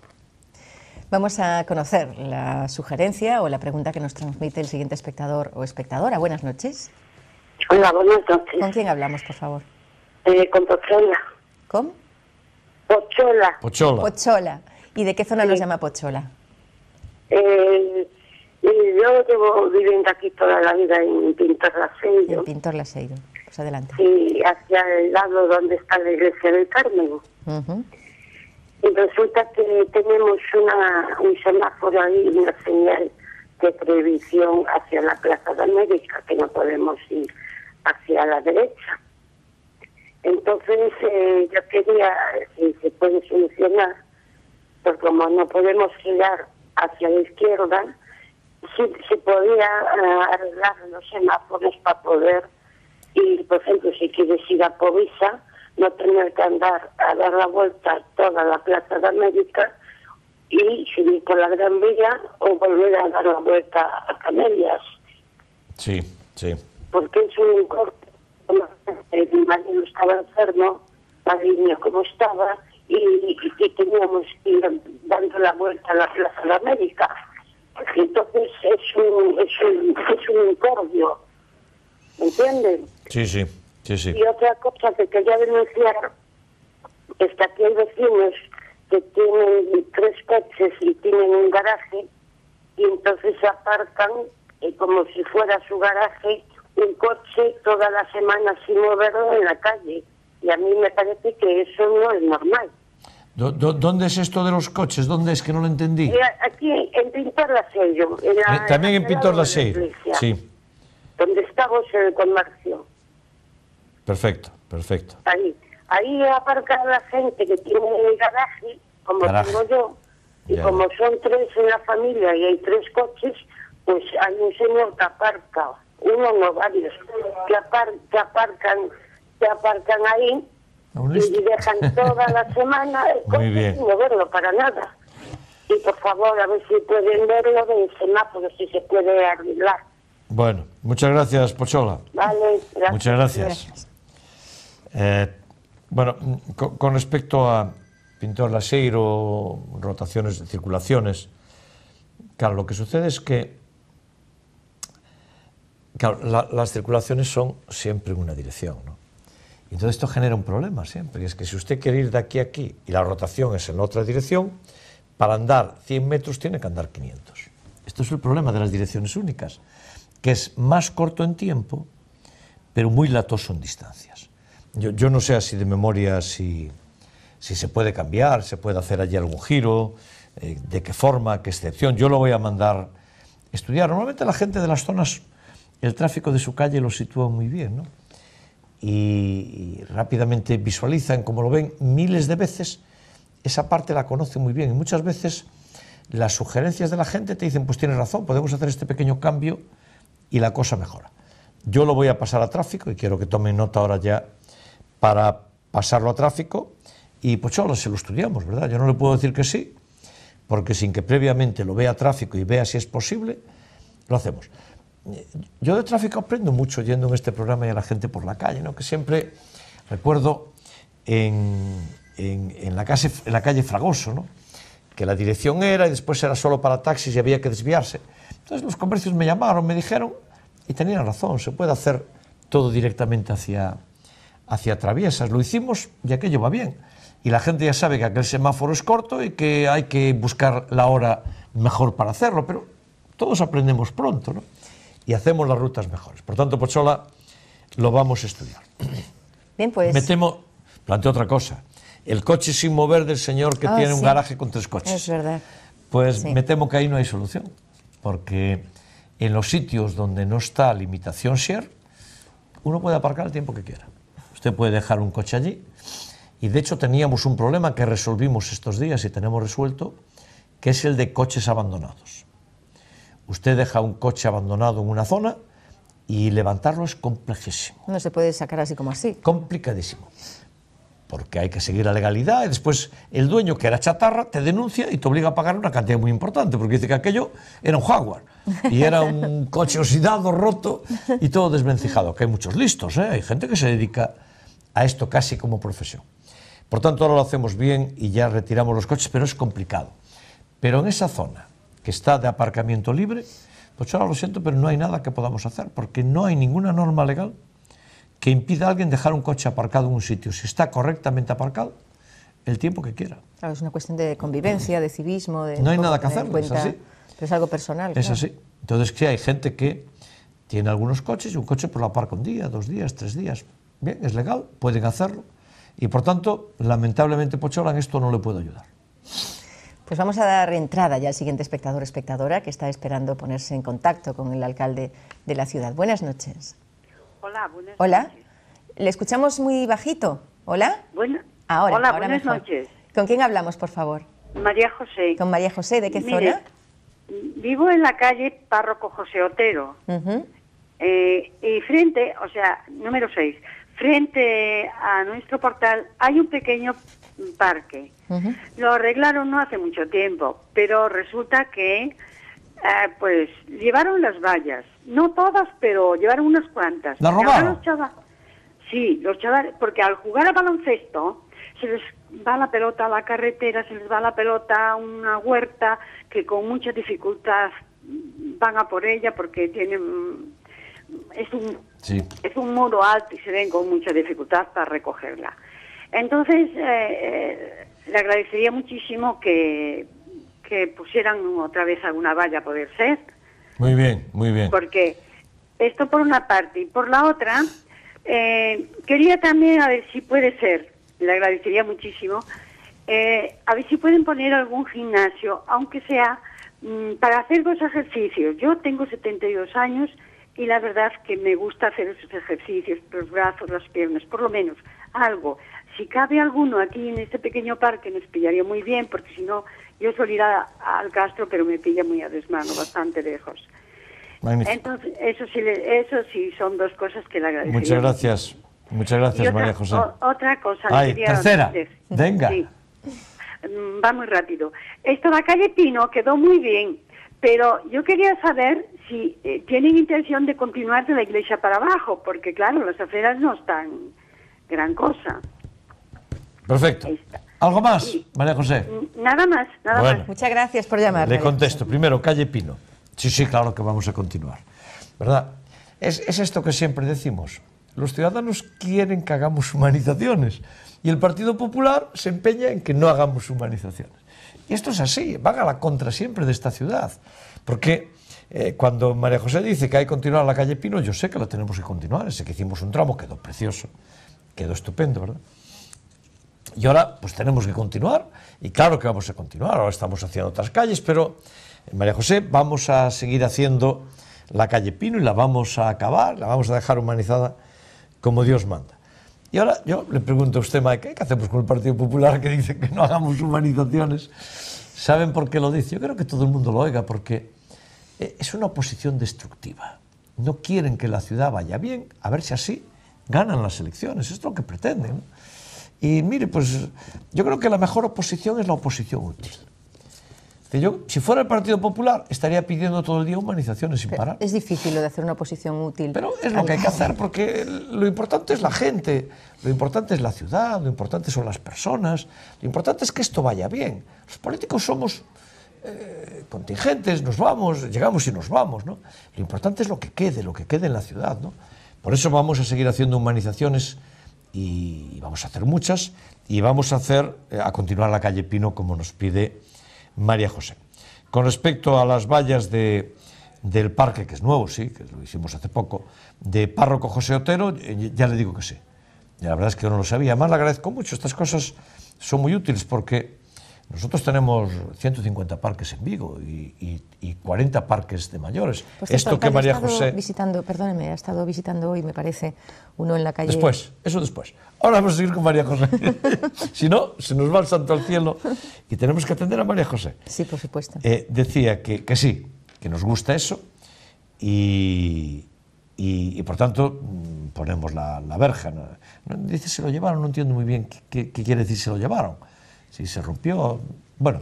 Vamos a conocer la sugerencia o la pregunta que nos transmite el siguiente espectador o espectadora. Buenas noches. Hola, buenas noches. ¿Con quién hablamos, por favor? Con Pochola. ¿Con? Pochola. Pochola. Pochola. ¿Y de qué zona nos llama Pochola? Yo llevo viviendo aquí toda la vida en Pintor Laseiro. En Pintor Laseiro. Pues adelante. Sí, hacia el lado donde está la iglesia del Carmen. Y resulta que tenemos un semáforo ahí, una señal de prohibición hacia la Plaza de América, que no podemos ir hacia la derecha. Entonces, yo quería, si se puede solucionar, pues como no podemos girar hacia la izquierda, si se podía arreglar los semáforos para poder ir, por ejemplo, si quieres ir a Povisa, no tener que andar a dar la vuelta a toda la Plaza de América y subir por la Gran Vía o volver a dar la vuelta a Camelias. Sí, sí. Porque es un corte. Mi marido estaba enfermo, la niña como estaba, y teníamos que ir dando la vuelta a la Plaza de América. Entonces es un incordio, ¿me entienden? Sí, sí, sí, sí. Y otra cosa que quería denunciar es que aquí hay vecinos que tienen 3 coches y tienen un garaje, y entonces se aparcan como si fuera su garaje un coche toda la semana sin moverlo en la calle, y a mí me parece que eso no es normal. ¿Dónde es esto de los coches? ¿Dónde es que no lo entendí? Aquí en Pintor Laseiro. También en Pintor Laseiro, sí. Donde estamos en el comercio. Perfecto, perfecto. Ahí aparca la gente que tiene el garaje, como tengo yo, y ya, como son 3 en la familia y hay 3 coches, pues hay un señor que aparca, uno no, varios, que aparcan ahí y dejan toda la semana el coche sin moverlo para nada. Y por favor, a ver si pueden verlo del semáforo, si se puede arreglar. Bueno, muchas gracias, Pochola. Vale, gracias. Muchas gracias. Bueno, con respecto a Pintor Laseiro, rotaciones de circulaciones, claro, lo que sucede es que claro, las circulaciones son siempre en una dirección, ¿no? Y entonces esto genera un problema siempre, y es que si usted quiere ir de aquí a aquí y la rotación es en la otra dirección, para andar 100 metros tiene que andar 500. Esto es el problema de las direcciones únicas, que es más corto en tiempo, pero muy latoso en distancias. Yo no sé así de memoria si se puede cambiar, se puede hacer allí algún giro, de qué forma, qué excepción. Yo lo voy a mandar estudiar. Normalmente la gente de las zonas, el tráfico de su calle lo sitúa muy bien, ¿no? Y rápidamente visualizan, como lo ven miles de veces, esa parte la conocen muy bien. Y muchas veces las sugerencias de la gente te dicen, pues tienes razón, podemos hacer este pequeño cambio y la cosa mejora. Yo lo voy a pasar a tráfico y quiero que tomen nota ahora ya para pasarlo a tráfico y pues solo se lo estudiamos, ¿verdad? Yo no le puedo decir que sí, porque sin que previamente lo vea tráfico y vea si es posible, lo hacemos. Yo de tráfico aprendo mucho yendo en este programa y a la gente por la calle, ¿no? Que siempre recuerdo en la calle Fragoso, ¿no? Que la dirección era y después era solo para taxis y había que desviarse. Entonces los comercios me llamaron, me dijeron, y tenían razón, se puede hacer todo directamente hacia traviesas. Lo hicimos y aquello va bien. Y la gente ya sabe que aquel semáforo es corto y que hay que buscar la hora mejor para hacerlo, pero todos aprendemos pronto, ¿no? Y hacemos las rutas mejores. Por tanto, Pochola, lo vamos a estudiar. Bien, pues... Planteo otra cosa. El coche sin mover del señor que tiene un garaje con 3 coches. Es verdad. Pues sí. Me temo que ahí no hay solución, porque en los sitios donde no está limitación share, uno puede aparcar el tiempo que quiera. Usted puede dejar un coche allí, y de hecho teníamos un problema que resolvimos estos días y tenemos resuelto, que es el de coches abandonados. Usted deja un coche abandonado en una zona y levantarlo es complejísimo. No se puede sacar así como así. Complicadísimo. Porque hay que seguir la legalidad y después el dueño, que era chatarra, te denuncia y te obliga a pagar una cantidad muy importante, porque dice que aquello era un Jaguar y era un coche oxidado, roto y todo desvencijado. Que hay muchos listos, ¿eh? Hay gente que se dedica a esto casi como profesión. Por tanto, ahora lo hacemos bien y ya retiramos los coches, pero es complicado. Pero en esa zona que está de aparcamiento libre, pues ahora lo siento, pero no hay nada que podamos hacer, porque no hay ninguna norma legal que impida a alguien dejar un coche aparcado en un sitio, si está correctamente aparcado, el tiempo que quiera. Claro, es una cuestión de convivencia, de civismo, de... No hay nada que hacer, es así. Pero es algo personal. Es así. Entonces, sí, hay gente que tiene algunos coches y un coche pues lo aparca un día, 2 días, 3 días. Bien, es legal, pueden hacerlo. Y por tanto, lamentablemente, Pochola, en esto no le puedo ayudar. Pues vamos a dar entrada ya al siguiente espectador o espectadora que está esperando ponerse en contacto con el alcalde de la ciudad. Buenas noches. Hola, buenas Hola. noches. Le escuchamos muy bajito. ¿Hola? Ahora, hola, ahora buenas mejor. noches. ¿Con quién hablamos, por favor? María José. Con María José, ¿de qué Mire, zona? vivo en la calle Párroco José Otero. Y frente, o sea, número 6, frente a nuestro portal hay un pequeño parque. Lo arreglaron no hace mucho tiempo, pero resulta que pues llevaron las vallas. No todas, pero llevaron unas cuantas. ¿La robaron? Sí, los chavales, porque al jugar a baloncesto se les va la pelota a la carretera, se les va la pelota a una huerta que con mucha dificultad van a por ella porque tienen... Es un muro alto y se ven con mucha dificultad para recogerla. Entonces, le agradecería muchísimo que pusieran otra vez alguna valla a poder ser. Muy bien, muy bien. Porque esto por una parte. Y por la otra, quería también, a ver si puede ser, le agradecería muchísimo, a ver si pueden poner algún gimnasio, aunque sea para hacer 2 ejercicios. Yo tengo 72 años y la verdad que me gusta hacer esos ejercicios, los brazos, las piernas, por lo menos algo. Si cabe alguno aquí en este pequeño parque nos pillaría muy bien, porque si no, yo suelo ir al Castro, pero me pilla muy a desmano, bastante lejos. Magnífico. Entonces, eso sí son 2 cosas que le agradecería. Muchas gracias, María José. Otra cosa. Tercera, venga. Sí. Va muy rápido. La calle Pino quedó muy bien, pero yo quería saber si tienen intención de continuar de la iglesia para abajo, porque claro, las aceras no están gran cosa. Perfecto. ¿Algo más, sí. María José? Nada más, nada más. Muchas gracias por llamar. Le contesto. Primero, calle Pino. Sí, claro que vamos a continuar. ¿Verdad? Es esto que siempre decimos. los ciudadanos quieren que hagamos humanizaciones y el Partido Popular se empeña en que no hagamos humanizaciones. Y esto es así, van a la contra siempre de esta ciudad. Porque cuando María José dice que hay que continuar la calle Pino, yo sé que la tenemos que continuar. Sé que hicimos un tramo, quedó precioso, quedó estupendo, ¿verdad? Y ahora pues tenemos que continuar, y claro que vamos a continuar. Ahora estamos haciendo otras calles, pero María José, vamos a seguir haciendo la calle Pino y la vamos a acabar, la vamos a dejar humanizada como Dios manda. Y ahora yo le pregunto a usted, Mike, ¿qué hacemos con el Partido Popular que dice que no hagamos humanizaciones? ¿Saben por qué lo dice? Yo creo que todo el mundo lo oiga, porque es una oposición destructiva. No quieren que la ciudad vaya bien, a ver si así ganan las elecciones. Esto es lo que pretenden, ¿no? Y mire, pues yo creo que la mejor oposición es la oposición útil. Yo, si fuera el Partido Popular, estaría pidiendo todo el día humanizaciones sin parar. Es difícil lo de hacer una oposición útil. Pero es lo que hay que hacer, porque lo importante es la gente, lo importante es la ciudad, lo importante son las personas, lo importante es que esto vaya bien. Los políticos somos contingentes, nos vamos, llegamos y nos vamos, ¿no? Lo importante es lo que quede en la ciudad, ¿no? Por eso vamos a seguir haciendo humanizaciones y vamos a hacer muchas, y vamos a continuar la calle Pino como nos pide María José. Con respecto a las vallas del parque, que es nuevo, sí, que lo hicimos hace poco, de Párroco José Otero, ya le digo que sí. Y la verdad es que yo no lo sabía. Además, le agradezco mucho. Estas cosas son muy útiles porque nosotros tenemos 150 parques en Vigo y 40 parques de mayores. Pues esto que María José... Perdóneme, ha estado visitando hoy, me parece, uno en la calle... Eso después. Ahora vamos a seguir con María José. Si no, se nos va el santo al cielo y tenemos que atender a María José. Sí, por supuesto. Decía que sí, que nos gusta eso y por tanto ponemos la verja. Dice se lo llevaron, no entiendo muy bien qué quiere decir se lo llevaron. Si se rompió, bueno,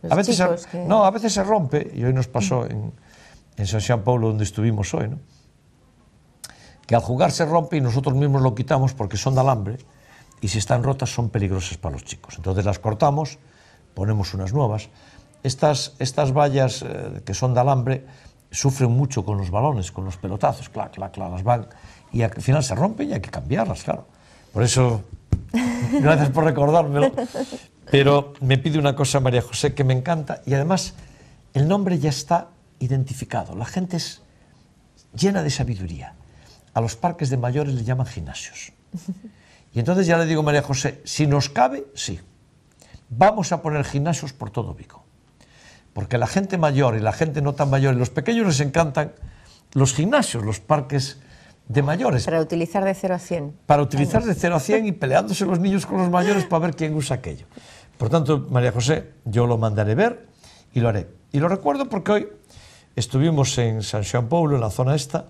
a veces se rompe, y hoy nos pasó en San Jean Paulo, donde estuvimos hoy, ¿no? Que al jugar se rompe y nosotros mismos lo quitamos porque son de alambre y si están rotas son peligrosas para los chicos. Entonces las cortamos, ponemos unas nuevas. Estas vallas que son de alambre sufren mucho con los balones, con los pelotazos, clac, las van y al final se rompen y hay que cambiarlas, claro. Por eso, gracias por recordármelo. Pero me pide una cosa María José que me encanta y además el nombre ya está identificado. La gente es llena de sabiduría. A los parques de mayores le llaman gimnasios. Y entonces ya le digo a María José, si nos cabe, sí. Vamos a poner gimnasios por todo Vigo. Porque la gente mayor y la gente no tan mayor y los pequeños les encantan los gimnasios, los parques de mayores. Para utilizar de 0 a 100. Para utilizar de 0 a 100 y peleándose los niños con los mayores para ver quién usa aquello. Por tanto, María José, yo lo mandaré ver y lo haré. Y lo recuerdo porque hoy estuvimos en San Jean Paulo, en la zona esta,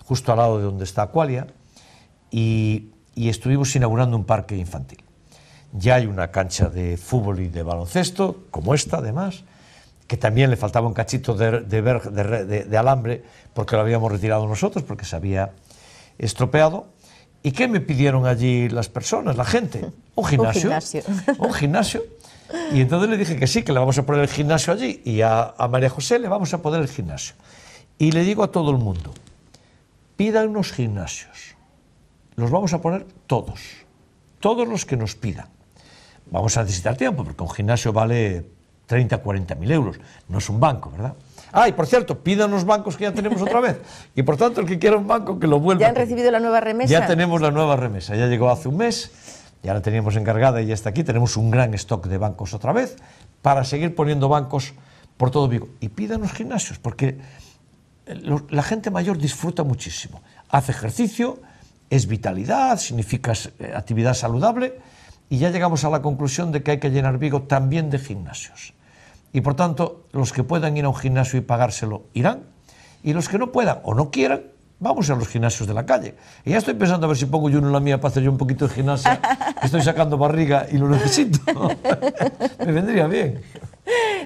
justo al lado de donde está Aqualia, y estuvimos inaugurando un parque infantil. Ya hay una cancha de fútbol y de baloncesto, como esta además, que también le faltaba un cachito de alambre porque lo habíamos retirado nosotros, porque se había estropeado. ¿Y qué me pidieron allí las personas, la gente? Un gimnasio. Un gimnasio. Y entonces le dije que sí, que le vamos a poner el gimnasio allí. Y a María José le vamos a poner el gimnasio. Y le digo a todo el mundo, pídanos gimnasios. Los vamos a poner todos. Todos los que nos pidan. Vamos a necesitar tiempo, porque un gimnasio vale 30, 40.000 euros. No es un banco, ¿verdad? Ah, y por cierto, pídanos bancos que ya tenemos otra vez. Y por tanto, el que quiera un banco, que lo vuelva. ¿Ya han recibido la nueva remesa? Ya tenemos la nueva remesa. Ya llegó hace un mes, ya la teníamos encargada y ya está aquí. Tenemos un gran stock de bancos otra vez para seguir poniendo bancos por todo Vigo. Y pídanos gimnasios, porque la gente mayor disfruta muchísimo. Hace ejercicio, es vitalidad, significa actividad saludable y ya llegamos a la conclusión de que hay que llenar Vigo también de gimnasios. Y por tanto, los que puedan ir a un gimnasio y pagárselo irán, y los que no puedan o no quieran, vamos a los gimnasios de la calle. Y ya estoy pensando a ver si pongo yo uno en la mía para hacer yo un poquito de gimnasia, que estoy sacando barriga y lo necesito. Me vendría bien.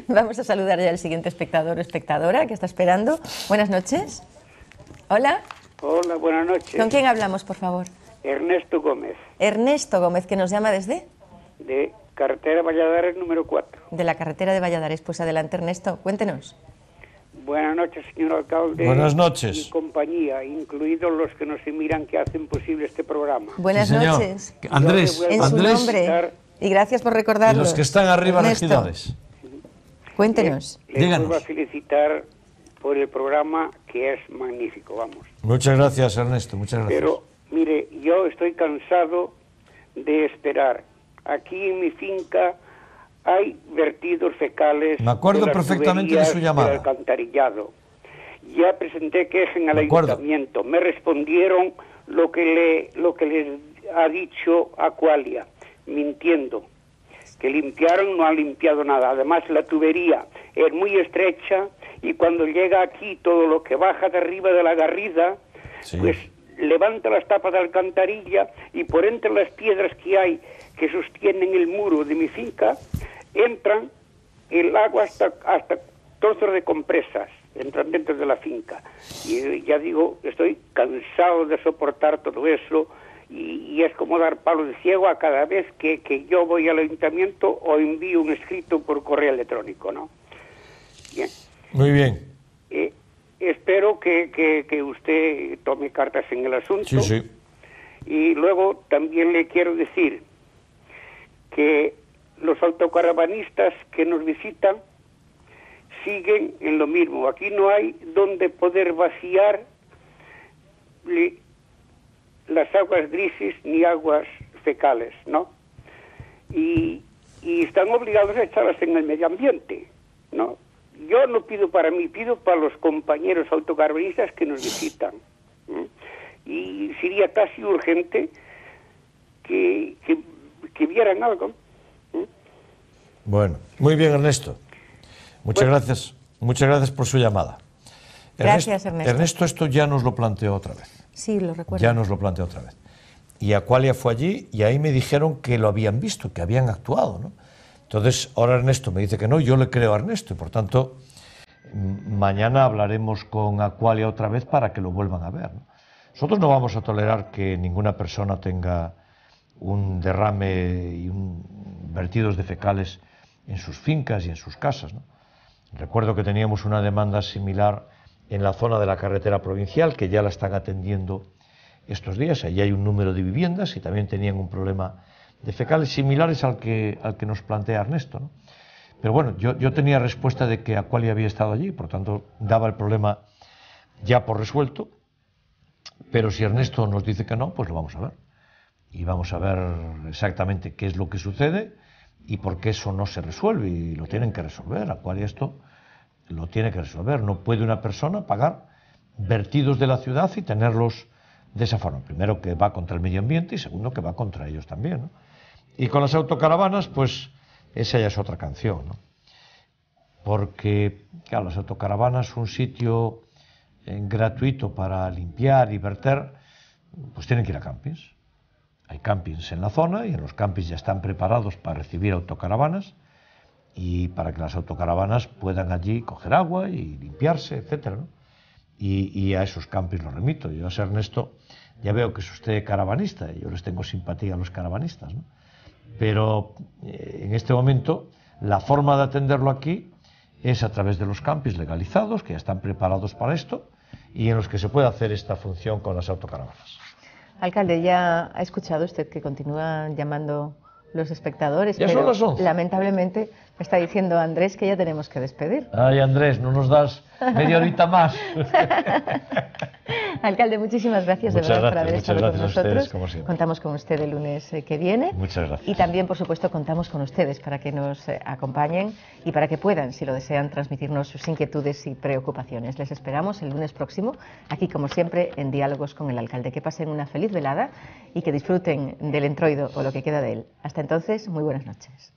Vamos a saludar ya al siguiente espectador o espectadora que está esperando. Buenas noches. Hola. Hola, buenas noches. ¿Con quién hablamos, por favor? Ernesto Gómez. Ernesto Gómez, que nos llama desde... De carretera Valladares número 4. De la carretera de Valladares. Pues adelante, Ernesto, cuéntenos. Buenas noches, señor alcalde. Buenas noches. Y compañía, incluidos los que nos miran que hacen posible este programa. Buenas noches. Andrés, En su nombre. Y gracias por recordarlo. Y los que están arriba en las ciudades. Cuéntenos. Les vuelvo a felicitar por el programa, que es magnífico, vamos. Muchas gracias, Ernesto, muchas gracias. Pero, mire, yo estoy cansado de esperar. Aquí en mi finca hay vertidos fecales. Me acuerdo perfectamente de su llamada. Del alcantarillado. Ya presenté queja en el ayuntamiento. Me respondieron lo que les ha dicho Aqualia, mintiendo. Que limpiaron, no han limpiado nada. Además, la tubería es muy estrecha y cuando llega aquí todo lo que baja de arriba de la garrida, pues levanta las tapas de alcantarilla y por entre las piedras que hay que sostienen el muro de mi finca, entran el agua hasta trozos de compresas, entran dentro de la finca. Y ya digo, estoy cansado de soportar todo eso y es como dar palo de ciego a cada vez que yo voy al ayuntamiento o envío un escrito por correo electrónico, ¿no? Bien. Muy bien. Espero que usted tome cartas en el asunto. Sí, sí. Y luego también le quiero decir que los autocaravanistas que nos visitan siguen en lo mismo. Aquí no hay donde poder vaciar las aguas grises ni aguas fecales, ¿no? Y están obligados a echarlas en el medio ambiente, ¿no? Yo no pido para mí, pido para los compañeros autocaravanistas que nos visitan. Y sería casi urgente que vieran algo. Bueno, muy bien, Ernesto. Muchas gracias por su llamada. Gracias, Ernesto. Ernesto, esto ya nos lo planteó otra vez. Sí, lo recuerdo. Ya nos lo planteó otra vez. Y Aqualia fue allí y ahí me dijeron que lo habían visto, que habían actuado, ¿no? Entonces, ahora Ernesto me dice que no, yo le creo a Ernesto y por tanto, mañana hablaremos con Aqualia otra vez para que lo vuelvan a ver, ¿no? Nosotros no vamos a tolerar que ninguna persona tenga un derrame y vertidos de fecales en sus fincas y en sus casas, ¿no? Recuerdo que teníamos una demanda similar en la zona de la carretera provincial, que ya la están atendiendo estos días. Allí hay un número de viviendas y también tenían un problema de fecales similares al que nos plantea Ernesto, ¿no? Pero bueno, yo tenía respuesta de que Aqualia había estado allí, por tanto daba el problema ya por resuelto, pero si Ernesto nos dice que no, pues lo vamos a ver. Y vamos a ver exactamente qué es lo que sucede y por qué eso no se resuelve, y lo tienen que resolver. Aqualia esto lo tiene que resolver. No puede una persona pagar vertidos de la ciudad y tenerlos de esa forma. Primero, que va contra el medio ambiente, y segundo, que va contra ellos también, ¿no? Y con las autocaravanas, pues esa ya es otra canción, ¿no? Porque, claro, las autocaravanas, un sitio gratuito para limpiar y verter, pues tienen que ir a campings. Hay campings en la zona y en los campings ya están preparados para recibir autocaravanas y para que las autocaravanas puedan allí coger agua y limpiarse, etcétera, ¿no? Y a esos campings los remito. Yo, a Ernesto, ya veo que es usted caravanista y yo les tengo simpatía a los caravanistas, ¿no? Pero en este momento la forma de atenderlo aquí es a través de los campings legalizados, que ya están preparados para esto y en los que se puede hacer esta función con las autocaravanas. Alcalde, ya ha escuchado usted que continúan llamando los espectadores, ya pero son las 11. Lamentablemente me está diciendo Andrés que ya tenemos que despedir. Ay, Andrés, no nos das media horita más. Alcalde, muchísimas gracias de verdad por haber estado con nosotros. Ustedes, como siempre. Contamos con usted el lunes que viene. Muchas gracias. Y también, por supuesto, contamos con ustedes para que nos acompañen y para que puedan, si lo desean, transmitirnos sus inquietudes y preocupaciones. Les esperamos el lunes próximo, aquí como siempre, en Diálogos con el Alcalde. Que pasen una feliz velada y que disfruten del Entroido o lo que queda de él. Hasta entonces, muy buenas noches.